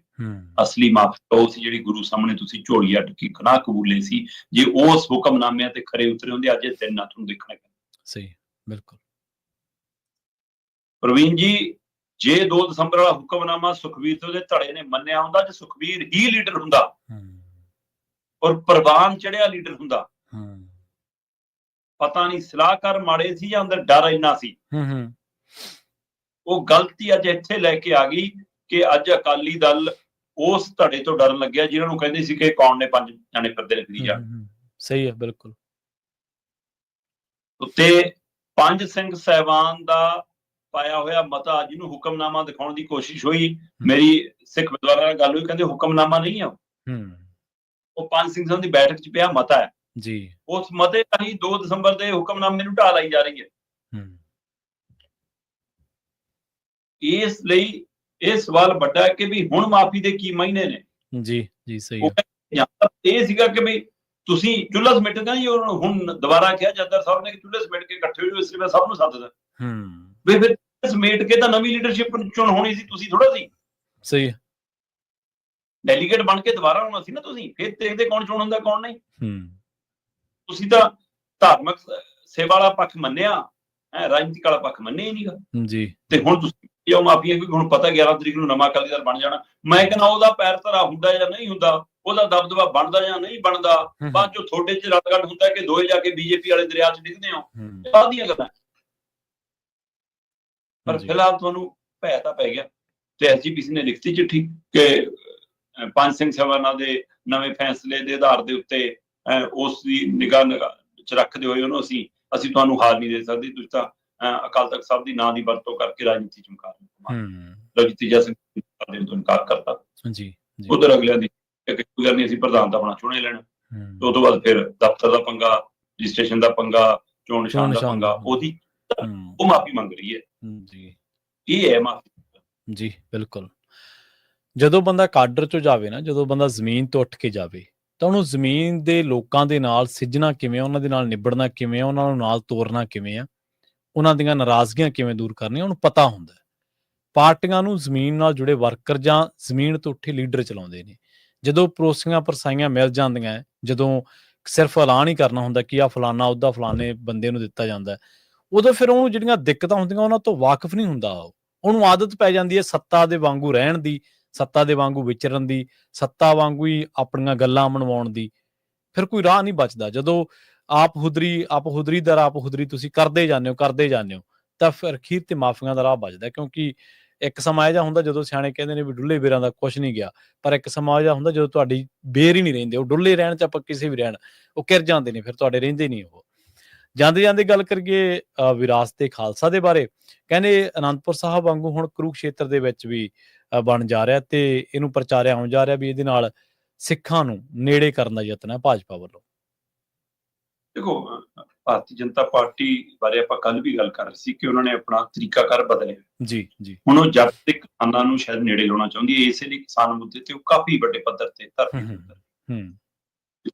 ਅਸਲੀ ਮਾਫੀ ਉਹ ਸੀ ਜਿਹੜੀ ਗੁਰੂ ਸਾਹਮਣੇ ਤੁਸੀਂ ਝੋਲੀ ਅੱਡ ਕੇ ਗੁਨਾਹ ਕਬੂਲੇ ਸੀ। ਜੇ ਉਸ ਹੁਕਮਨਾਮਿਆਂ ਤੇ ਖਰੇ ਉਤਰੇ ਹੁੰਦੇ, ਅੱਜ ਇਹ ਦਿਨ ਨਾ ਤੁਹਾਨੂੰ ਦੇਖਣਾ ਪੈਂਦਾ। ਸਹੀ, ਬਿਲਕੁਲ। ਪ੍ਰਵੀਨ ਜੀ, ਜੇ 2 ਦਸੰਬਰ ਵਾਲਾ ਹੁਕਮਨਾਮਾ ਸੁਖਬੀਰ ਤੇ ਉਹਦੇ ਧੜੇ ਨੇ ਮੰਨਿਆ ਹੁੰਦਾ, ਜੇ ਸੁਖਬੀਰ ਹੀ ਲੀਡਰ ਹੁੰਦਾ ਔਰ ਪ੍ਰਵਾਨ ਚੜਿਆ ਲੀਡਰ ਹੁੰਦਾ, ਪਤਾ ਨਹੀਂ ਸਲਾਹਕਾਰ ਮਾੜੇ ਸੀ ਜਾਂ ਅੰਦਰ ਡਰ ਇੰਨਾ ਸੀ। ਉਹ ਗਲਤੀ ਅੱਜ ਇੱਥੇ ਲੈ ਕੇ ਆ ਗਈ ਕਿ ਅੱਜ ਅਕਾਲੀ ਦਲ ਉਸ ਧੜੇ ਤੋਂ ਡਰਨ ਲੱਗਿਆ ਜਿਹਨਾਂ ਨੂੰ ਕਹਿੰਦੇ ਸੀ ਕਿ ਕੌਣ ਨੇ 5 ਜਾਣੇ ਫਿਰਦੇ ਨੇ ਫਰੀ ਜਾਣ। ਸਹੀ ਹੈ, ਬਿਲਕੁਲ। ਉੱਤੇ 5 ਸਿੰਘ ਸਾਹਿਬਾਨ ਦਾ ਪਾਇਆ ਹੋਇਆ ਮਤਾ, ਜਿਹਨੂੰ ਹੁਕਮਨਾਮਾ ਦਿਖਾਉਣ ਦੀ ਕੋਸ਼ਿਸ਼ ਹੋਈ। ਮੇਰੀ ਸਿੱਖ ਵਿਦਵਾਨਾਂ ਨਾਲ ਗੱਲ ਹੋਈ, ਕਹਿੰਦੇ ਹੁਕਮਨਾਮਾ ਨਹੀਂ ਆ, ਉਹ 5 ਸਿੰਘਾਂ ਦੀ ਬੈਠਕ 'ਚ ਪਿਆ ਮਤਾ ਹੈ ਜੀ। ਉਸ ਮਤੇ ਰਾਹੀਂ 2 ਦਸੰਬਰ ਦੇ ਹੁਕਮਨਾਮੇ ਨੂੰ ਢਾਹ ਲਾਈ ਜਾ ਰਹੀ ਹੈ। ਇਸ ਲਈ ਇਹ ਸਵਾਲ ਵੱਡਾ ਹੈ ਕਿ ਵੀ ਹੁਣ ਮਾਫੀ ਦੇ ਕੀ ਮਾਇਨੇ ਨੇ। ਜੀ ਜੀ ਸਹੀ ਹੈ। ਇਹ ਸੀਗਾ ਕਿ ਵੀ ਤੁਸੀਂ ਚੁੱਲ੍ਹਾ ਸਮੇਟ ਕੇ ਜੀ ਹੁਣ ਦੁਬਾਰਾ ਕਿਹਾ ਜੱਦਰ ਸਾਹਿਬ ਨੇ ਕਿ ਚੁੱਲ੍ਹੇ ਸਮੇਟ ਕੇ ਇਕੱਠੇ ਹੋਏ, ਇਸ ਲਈ ਮੈਂ ਸਭ ਨੂੰ ਸੱਦਦਾ ਵੀ ਫਿਰ ਸਮੇਟ ਕੇ ਤਾਂ ਨਵੀਂ ਲੀਡਰਸ਼ਿਪ ਚੁਣ ਹੋਣੀ ਸੀ, ਤੁਸੀਂ ਥੋੜਾ ਸੀ ਸਹੀ ਹੈ। ਡੈਲੀਗੇਟ ਬਣ ਕੇ ਦੁਬਾਰਾ ਆਉਣਾ ਸੀ ਨਾ ਤੁਸੀਂ, ਫਿਰ ਦੇਖਦੇ ਕੌਣ ਚੁਣ ਹੁੰਦਾ ਕੌਣ ਨਹੀਂ। ਤੁਸੀਂ ਤਾਂ ਧਾਰਮਿਕ ਸੇਵਾ ਵਾਲਾ ਪੱਖ ਮੰਨਿਆ, ਰਾਜਨੀਤਿਕ ਵਾਲਾ ਪੱਖ ਮੰਨਿਆ ਹੀ ਨਹੀਂਗਾ ਜੀ। ਤੇ ਹੁਣ ਤੁਸੀਂ ਜਾਓ ਮਾਫੀਆ, ਕਿਉਂਕਿ ਹੁਣ ਪਤਾ 11 ਤਰੀਕ ਨੂੰ ਨਵਾਂ ਅਕਾਲੀ ਦਲ ਬਣ ਜਾਣਾ। ਮੈਂ ਕਹਿੰਦਾ ਉਹਦਾ ਪੈਰ ਧਰਾ ਹੁੰਦਾ ਜਾਂ ਨਹੀਂ ਹੁੰਦਾ, ਉਹਦਾ ਦਬਦਬਾ ਬਣਦਾ ਜਾਂ ਨਹੀਂ ਬਣਦਾ, ਬਾਅਦ ਚੋਂ ਤੁਹਾਡੇ ਚ ਰਦਗੜ ਹੁੰਦਾ ਕਿ ਦੋਏ ਜਾ ਕੇ ਬੀਜੇਪੀ ਵਾਲੇ ਦਰਿਆ ਚ ਡਿੱਗਦੇ ਹੋ, ਬਾਅਦ ਦੀਆਂ ਗੱਲਾਂ। ਪਰ ਫਿਲਹਾਲ ਤੁਹਾਨੂੰ ਭੈ ਤਾਂ ਪੈ ਗਿਆ ਤੇ ਐਸਜੀਪੀਸੀ ਨੇ ਲਿਖਤੀ ਚਿੱਠੀ ਕਿ ਪੰਜ ਸਿੰਘ ਸਭਾ ਦੇ ਨਵੇਂ ਫੈਸਲੇ ਦੇ ਆਧਾਰ ਦੇ ਉੱਤੇ ਉਸ ਦੀ ਨਿਗਾਹ ਚ ਰੱਖਦੇ ਹੋਏ ਉਹਨੂੰ ਅਸੀਂ ਤੁਹਾਨੂੰ ਹਾਰ ਨਹੀਂ ਦੇ ਸਕਦੇ, ਤੁਸੀਂ ਤਾਂ ਅਕਾਲ ਤਖਤ ਸਾਹਿਬ ਦੀ ਨਾਂ ਦੀ ਵਰਤੋਂ ਕਰਕੇ ਰਾਜਨੀਤੀ ਚਮਕਾ ਰਣਜੀਤ ਸਿੰਘ ਤੋਂ ਇਨਕਾਰ ਕਰਤਾ ਜੀ। ਉਧਰ ਅਗਲਿਆਂ ਦੀ ਕੋਈ ਗੱਲ ਨਹੀਂ, ਅਸੀਂ ਪ੍ਰਧਾਨ ਤਾਂ ਆਪਣਾ ਚੁਣੇ ਲੈਣਾ, ਉਹ ਤੋਂ ਬਾਅਦ ਫਿਰ ਦਫ਼ਤਰ ਦਾ ਪੰਗਾ, ਰਜਿਸਟ੍ਰੇਸ਼ਨ ਦਾ ਪੰਗਾ, ਚੋਣ ਨਿਸ਼ਾਨ ਦਾ ਪੰਗਾ, ਉਹਦੀ ਉਹ ਮਾਫੀ ਮੰਗ ਰਹੀ ਹੈ ਜੀ। ਇਹ ਹੈ ਮਾਫੀ ਜੀ, ਬਿਲਕੁਲ। ਜਦੋਂ ਬੰਦਾ ਕਾਡਰ ਚੋਂ ਜਾਵੇ ਨਾ, ਜਦੋਂ ਬੰਦਾ ਜ਼ਮੀਨ ਤੋਂ ਉੱਠ ਕੇ ਜਾਵੇ ਤਾਂ ਉਹਨੂੰ ਜ਼ਮੀਨ ਦੇ ਲੋਕਾਂ ਦੇ ਨਾਲ ਸਿੱਝਣਾ ਕਿਵੇਂ, ਉਹਨਾਂ ਦੇ ਨਾਲ ਨਿਬੜਨਾ ਕਿਵੇਂ, ਉਹਨਾਂ ਨੂੰ ਨਾਲ ਤੋਰਨਾ ਕਿਵੇਂ ਆ, ਉਹਨਾਂ ਦੀਆਂ ਨਾਰਾਜ਼ਗੀਆਂ ਕਿਵੇਂ ਦੂਰ ਕਰਨੀਆਂ, ਉਹਨੂੰ ਪਤਾ ਹੁੰਦਾ। ਪਾਰਟੀਆਂ ਨੂੰ ਜ਼ਮੀਨ ਨਾਲ ਜੁੜੇ ਵਰਕਰ ਜਾਂ ਜ਼ਮੀਨ ਤੋਂ ਉੱਠੇ ਲੀਡਰ ਚਲਾਉਂਦੇ ਨੇ। ਜਦੋਂ ਪਰੋਸੀਆਂ ਪਰਸਾਈਆਂ ਮਿਲ ਜਾਂਦੀਆਂ, ਜਦੋਂ ਸਿਰਫ ਐਲਾਨ ਹੀ ਕਰਨਾ ਹੁੰਦਾ ਕਿ ਆਹ ਫਲਾਨਾ ਉਹਦਾ ਫਲਾਣੇ ਬੰਦੇ ਨੂੰ ਦਿੱਤਾ ਜਾਂਦਾ, ਉਦੋਂ ਫਿਰ ਉਹਨੂੰ ਜਿਹੜੀਆਂ ਦਿੱਕਤਾਂ ਹੁੰਦੀਆਂ ਉਹਨਾਂ ਤੋਂ ਵਾਕਿਫ ਨਹੀਂ ਹੁੰਦਾ। ਉਹਨੂੰ ਆਦਤ ਪੈ ਜਾਂਦੀ ਹੈ ਸੱਤਾ ਦੇ ਵਾਂਗੂ ਰਹਿਣ ਦੀ, ਸੱਤਾ ਦੇ ਵਾਂਗੂ ਵਿਚਰਨ ਦੀ, ਸੱਤਾ ਵਾਂਗੂ ਹੀ ਆਪਣੀਆਂ ਗੱਲਾਂ ਮਨਵਾਉਣ ਦੀ। ਫਿਰ ਕੋਈ ਰਾਹ ਨਹੀਂ ਬਚਦਾ। ਜਦੋਂ ਆਪ ਹੁਦਰੀ ਤੁਸੀਂ ਕਰਦੇ ਜਾਂਦੇ ਹੋ ਤਾਂ ਫਿਰ ਅਖੀਰ ਤੇ ਮਾਫੀਆਂ ਦਾ ਰਾਹ ਬਚਦਾ। ਕਿਉਂਕਿ ਇੱਕ ਸਮਾਂ ਇਹ ਜਿਹਾ ਹੁੰਦਾ ਜਦੋਂ ਸਿਆਣੇ ਕਹਿੰਦੇ ਨੇ ਵੀ ਡੁੱਲੇ ਬੇਰਾਂ ਦਾ ਕੁਛ ਨਹੀਂ ਗਿਆ, ਪਰ ਇੱਕ ਸਮਾਂ ਇਹ ਜਿਹਾ ਹੁੰਦਾ ਜਦੋਂ ਤੁਹਾਡੀ ਬੇਰ ਹੀ ਨਹੀਂ ਰਹਿੰਦੇ। ਉਹ ਡੁੱਲੇ ਰਹਿਣ ਚ ਆਪਾਂ ਕਿਸੇ ਵੀ ਰਹਿਣ, ਉਹ ਕਿਰ ਜਾਂਦੇ ਨੇ, ਫਿਰ ਤੁਹਾਡੇ ਰਹਿੰਦੇ ਨਹੀਂ ਉਹ। ਜਾਂਦੇ ਗੱਲ ਕਰੀਏ ਵਿਰਾਸਤ-ਏ ਖਾਲਸਾ ਦੇ ਬਾਰੇ। ਕਹਿੰਦੇ ਅਨੰਦਪੁਰ ਸਾਹਿਬ ਵਾਂਗੂ ਹੁਣ ਕੁਰੂਕਸ਼ੇਤਰ ਦੇ ਵਿੱਚ ਵੀ ਬਣ ਜਾ ਰਿਹਾ ਤੇ ਇਹਨੂੰ ਪ੍ਰਚਾਰਿਆ ਹੋਣ ਜਾ ਰਿਹਾ ਵੀ ਇਹਦੇ ਨਾਲ ਸਿੱਖਾਂ ਨੂੰ ਨੇੜੇ ਕਰਨ ਦਾ ਯਤਨ ਹੈ ਭਾਜਪਾ ਵੱਲੋਂ। ਦੇਖੋ, ਭਾਰਤੀ ਜਨਤਾ ਪਾਰਟੀ ਬਾਰੇ ਆਪਾਂ ਕੱਲ ਵੀ ਗੱਲ ਕਰ ਰਹੇ ਸੀ ਕਿ ਉਹਨਾਂ ਨੇ ਆਪਣਾ ਤਰੀਕਾਕਾਰ ਬਦਲਿਆ ਜੀ। ਹੁਣ ਉਹ ਜੱਟ ਤੇ ਕਿਸਾਨਾਂ ਨੂੰ ਸ਼ਾਇਦ ਨੇੜੇ ਲਾਉਣਾ ਚਾਹੁੰਦੀ ਹੈ, ਇਸੇ ਲਈ ਕਿਸਾਨ ਮੁੱਦੇ ਤੇ ਉਹ ਕਾਫੀ ਵੱਡੇ ਪੱਧਰ ਤੇ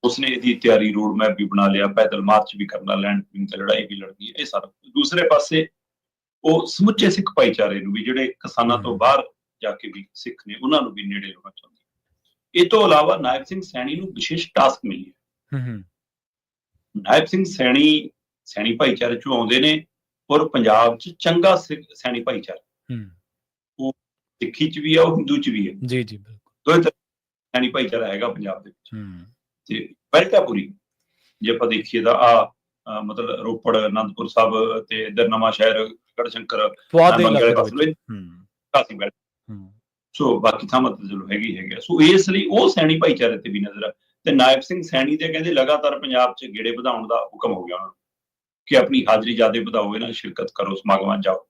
ਉਸਨੇ ਇਹਦੀ ਤਿਆਰੀ ਰੋਡ ਮੈਪ ਵੀ ਬਣਾ ਲਿਆ, ਪੈਦਲ ਮਾਰਚ ਵੀ ਕਰਨਾ, ਲੈਂਡ ਤੇ ਲੜਾਈ ਵੀ ਲੜਨੀ ਹੈ, ਇਹ ਸਾਰਾ। ਦੂਸਰੇ ਪਾਸੇ ਉਹ ਸਮੁੱਚੇ ਸਿੱਖ ਭਾਈਚਾਰੇ ਨੂੰ ਵੀ, ਜਿਹੜੇ ਕਿਸਾਨਾਂ ਤੋਂ ਬਾਹਰ ਜਾ ਕੇ ਵੀ ਸਿੱਖ ਨੇ, ਉਹਨਾਂ ਨੂੰ ਵੀ ਨੇੜੇ ਲਾਉਣਾ ਚਾਹੁੰਦੀ ਹੈ। ਇਹ ਤੋਂ ਇਲਾਵਾ ਨਾਇਬ ਸਿੰਘ ਸੈਣੀ ਨੂੰ ਵਿਸ਼ੇਸ਼ ਟਾਸਕ ਮਿਲੀ ਹੈ। ਨਾਇਬ ਸਿੰਘ ਸੈਣੀ ਭਾਈਚਾਰੇ ਚੋਂ ਆਉਂਦੇ ਨੇ ਔਰ ਪੰਜਾਬ 'ਚ ਚੰਗਾ ਸੈਣੀ ਭਾਈਚਾਰਾ, ਉਹ ਸਿੱਖੀ 'ਚ ਵੀ ਆ, ਉਹ ਹਿੰਦੂ 'ਚ ਵੀ ਹੈ ਜੀ। ਬਿਲਕੁਲ ਦੋਵੇਂ ਤਰ੍ਹਾਂ ਸੈਣੀ ਭਾਈਚਾਰਾ ਹੈਗਾ ਪੰਜਾਬ ਦੇ ਵਿੱਚ। ਤੇ ਬੈਲਟਾਪੁਰੀ ਜੇ ਆਪਾਂ ਦੇਖੀਏ ਤਾਂ ਮਤਲਬ ਰੋਪੜ, ਅਨੰਦਪੁਰ ਸਾਹਿਬ ਤੇ ਇੱਧਰ ਨਵਾਂ ਸ਼ਹਿਰ, ਗੜਸ਼ੰਕਰ, ਸੋ ਬਾਕੀ ਥਾਵਾਂ ਤੇ ਚਲੋ ਹੈਗਾ। ਸੋ ਇਸ ਲਈ ਉਹ ਸੈਣੀ ਭਾਈਚਾਰੇ ਤੇ ਵੀ ਨਜ਼ਰ ਆ। ਤੇ ਨਾਇਬ ਸਿੰਘ ਸੈਣੀ ਦੇ ਕਹਿੰਦੇ ਲਗਾਤਾਰ ਪੰਜਾਬ 'ਚ ਗੇੜੇ ਵਧਾਉਣ ਦਾ ਹੁਕਮ ਹੋ ਗਿਆ ਉਹਨਾਂ ਨੂੰ ਕਿ ਆਪਣੀ ਹਾਜ਼ਰੀ ਜ਼ਿਆਦਾ ਵਧਾਓ, ਇਹਨਾਂ ਸ਼ਿਰਕਤ ਕਰੋ, ਸਮਾਗਮਾਂ ਜਾਓ।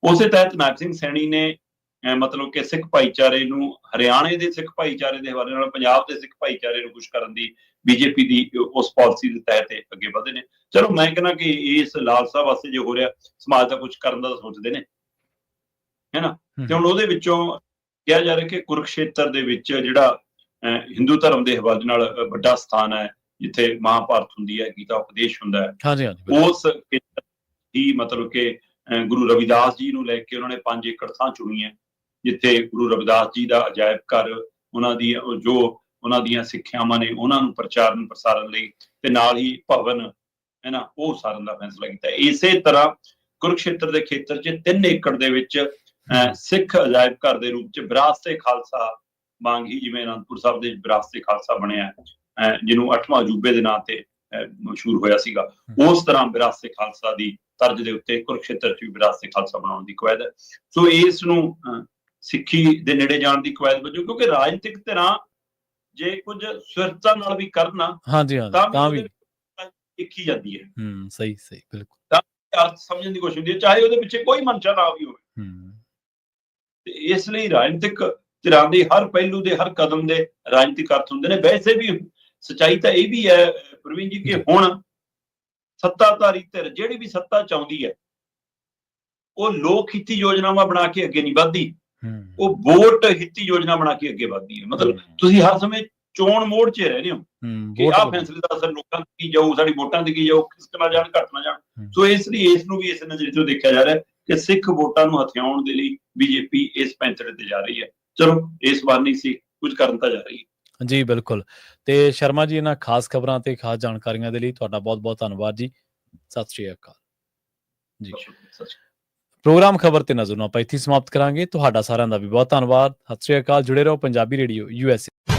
ਉਸੇ ਤਹਿਤ ਨਾਇਬ ਸਿੰਘ ਸੈਣੀ ਨੇ ਮਤਲਬ ਕਿ ਸਿੱਖ ਭਾਈਚਾਰੇ ਨੂੰ, ਹਰਿਆਣੇ ਦੇ ਸਿੱਖ ਭਾਈਚਾਰੇ ਦੇ ਹਵਾਲੇ ਨਾਲ ਪੰਜਾਬ ਦੇ ਸਿੱਖ ਭਾਈਚਾਰੇ ਨੂੰ ਖੁਸ਼ ਕਰਨ ਦੀ ਬੀਜੇਪੀ ਦੀ ਉਸ ਪਾਲਿਸੀ ਦੇ ਤਹਿਤ ਅੱਗੇ ਵਧੇ ਨੇ। ਚਲੋ ਮੈਂ ਕਹਿੰਦਾ ਕਿ ਇਸ ਲਾਲਸਾ ਵਾਸਤੇ ਜੇ ਹੋ ਰਿਹਾ, ਸਮਾਜ ਦਾ ਕੁਝ ਕਰਨ ਦਾ ਸੋਚਦੇ ਨੇ, ਹੈ ਨਾ। ਤੇ ਹੁਣ ਉਹਦੇ ਵਿੱਚੋਂ ਕਿਹਾ ਜਾ ਰਿਹਾ ਕਿ ਕੁਰੂਕਸ਼ੇਤਰ ਦੇ ਵਿੱਚ ਜਿਹੜਾ ਹਿੰਦੂ ਧਰਮ ਦੇ ਹਵਾਲੇ ਨਾਲ ਵੱਡਾ ਸਥਾਨ ਹੈ, ਜਿੱਥੇ ਮਹਾਭਾਰਤ ਹੁੰਦੀ ਹੈ, ਗੀਤਾ ਉਪਦੇਸ਼ ਹੁੰਦਾ ਹੈ, ਉਸ ਹੀ ਮਤਲਬ ਕਿ ਗੁਰੂ ਰਵਿਦਾਸ ਜੀ ਨੂੰ ਲੈ ਕੇ ਉਹਨਾਂ ਨੇ 5 ਏਕੜ ਥਾਂ ਚੁਣੀ ਹੈ, ਜਿੱਥੇ ਗੁਰੂ ਰਵਿਦਾਸ ਜੀ ਦਾ ਅਜਾਇਬ ਘਰ, ਉਹਨਾਂ ਦੀਆਂ ਸਿੱਖਿਆਵਾਂ ਨੇ, ਉਹਨਾਂ ਨੂੰ ਪ੍ਰਚਾਰਨ ਪ੍ਰਸਾਰਨ ਲਈ, ਤੇ ਨਾਲ ਹੀ ਭਵਨ ਹੈ ਨਾ, ਉਹ ਉਸਾਰਨ ਦਾ ਫੈਸਲਾ ਕੀਤਾ। ਇਸੇ ਤਰ੍ਹਾਂ ਕੁਰੂਕਸ਼ੇਤਰ ਦੇ ਖੇਤਰ 'ਚ 3 ਏਕੜ ਦੇ ਵਿੱਚ ਸਿੱਖ ਅਜਾਇਬ ਘਰ ਦੇ ਰੂਪ 'ਚ ਵਿਰਾਸਤ-ਏ ਖਾਲਸਾ ਵਾਂਗ ਹੀ, ਜਿਵੇਂ ਅਨੰਦਪੁਰ ਸਾਹਿਬ ਦੇ ਵਿਰਾਸਤ-ਏ ਖਾਲਸਾ ਬਣਿਆ, ਜਿਹਨੂੰ 8ਵਾਂ ਅਜੂਬੇ ਦੇ ਨਾਂ ਤੇ ਮਸ਼ਹੂਰ ਹੋਇਆ ਸੀਗਾ, ਉਸ ਤਰ੍ਹਾਂ ਵਿਰਾਸਤ-ਏ ਖਾਲਸਾ ਦੀ ਤਰਜ਼ ਦੇ ਉੱਤੇ ਕੁਰੂਕਸ਼ੇਤਰ 'ਚ ਵੀ ਵਿਰਾਸਤ-ਏ ਖਾਲਸਾ ਬਣਾਉਣ ਦੀ ਕਵਾਇਦ ਹੈ। ਸੋ ਇਸ ਨੂੰ ਸਿੱਖੀ ਦੇ ਨੇੜੇ ਜਾਣ ਦੀ ਕਵਾਇਦ ਵਜੋਂ, ਕਿਉਂਕਿ ਰਾਜਨੀਤਿਕ ਧਿਰਾਂ ਜੇ ਕੁਝ ਸਵਿਰਤਾ ਨਾਲ ਵੀ ਕਰਨਾ ਤਾਂ ਵੀ ਦੇਖੀ ਜਾਂਦੀ ਹੈ। ਸਹੀ ਬਿਲਕੁਲ, ਤਾਂ ਅਰਥ ਸਮਝਣ ਦੀ ਕੋਸ਼ਿਸ਼ ਹੁੰਦੀ ਹੈ, ਚਾਹੇ ਉਹਦੇ ਪਿੱਛੇ ਕੋਈ ਮਨਸ਼ਾ ਨਾ ਵੀ ਹੋਵੇ। ਤੇ ਇਸ ਲਈ ਰਾਜਨੀਤਿਕ ਧਿਰਾਂ ਦੇ ਹਰ ਪਹਿਲੂ ਦੇ, ਹਰ ਕਦਮ ਦੇ ਰਾਜਨੀਤਿਕ ਅਰਥ ਹੁੰਦੇ ਨੇ। ਵੈਸੇ ਵੀ ਸੱਚਾਈ ਤਾਂ ਇਹ ਵੀ ਹੈ ਪ੍ਰਵੀਨ ਜੀ ਕਿ ਹੁਣ ਸੱਤਾਧਾਰੀ ਧਿਰ ਜਿਹੜੀ ਵੀ ਸੱਤਾ ਚਾਹੁੰਦੀ ਹੈ, ਉਹ ਲੋਕ ਹਿੱਤੀ ਯੋਜਨਾਵਾਂ ਬਣਾ ਕੇ ਅੱਗੇ ਨਹੀਂ ਵੱਧਦੀ, ਉਹ ਵੋਟ ਹਿੱਤੀ ਯੋਜਨਾ ਬਣਾ ਕੇ ਅੱਗੇ ਵੱਧਦੀ ਹੈ। ਮਤਲਬ ਤੁਸੀਂ ਹਰ ਸਮੇਂ ਚੋਣ ਮੋੜ 'ਚ ਰਹਿ ਰਹੇ ਹੋ ਕਿ ਆਹ ਫੈਸਲੇ ਦਾ ਅਸਰ ਲੋਕਾਂ ਤੇ ਕੀ ਜਾਊ, ਸਾਡੀ ਵੋਟਾਂ ਤੇ ਕੀ ਜਾਊ, ਕਿਸ ਨਾਲ ਜਾਣ ਘੱਟ ਨਾ ਜਾਣ। ਸੋ ਇਸ ਲਈ ਇਸ ਨੂੰ ਵੀ ਇਸ ਨਜ਼ਰੀਏ ਤੋਂ ਦੇਖਿਆ ਜਾ ਰਿਹਾ ਕਿ ਸਿੱਖ ਵੋਟਾਂ ਨੂੰ ਹਥਿਆਉਣ ਦੇ ਲਈ ਬੀਜੇਪੀ ਇਸ ਪੈਂਤੜੇ ਤੇ ਜਾ ਰਹੀ ਹੈ। ਚਲੋ ਇਸ ਵਾਰ ਨਹੀਂ ਸੀ, ਕੁਝ ਕਰਨ ਤਾਂ ਜਾ ਰਹੀ ਹੈ। ਜੀ ਬਿਲਕੁਲ। ਤੇ ਸ਼ਰਮਾ ਜੀ, ਇਹਨਾਂ ਖਾਸ ਖਬਰਾਂ ਤੇ ਖਾਸ ਜਾਣਕਾਰੀਆਂ ਦੇ ਲਈ ਤੁਹਾਡਾ ਬਹੁਤ ਬਹੁਤ ਧੰਨਵਾਦ ਜੀ। ਸਤਿ ਸ਼੍ਰੀ ਅਕਾਲ ਜੀ। ਪ੍ਰੋਗਰਾਮ ਖਬਰ ਤੇ ਨਜ਼ਰ ਨੂੰ ਆਪਾਂ ਇੱਥੇ ਸਮਾਪਤ ਕਰਾਂਗੇ। ਤੁਹਾਡਾ ਸਾਰਿਆਂ ਦਾ ਵੀ ਬਹੁਤ ਧੰਨਵਾਦ। ਸਤਿ ਸ਼੍ਰੀ ਅਕਾਲ। ਜੁੜੇ ਰਹੋ ਪੰਜਾਬੀ ਰੇਡੀਓ USA।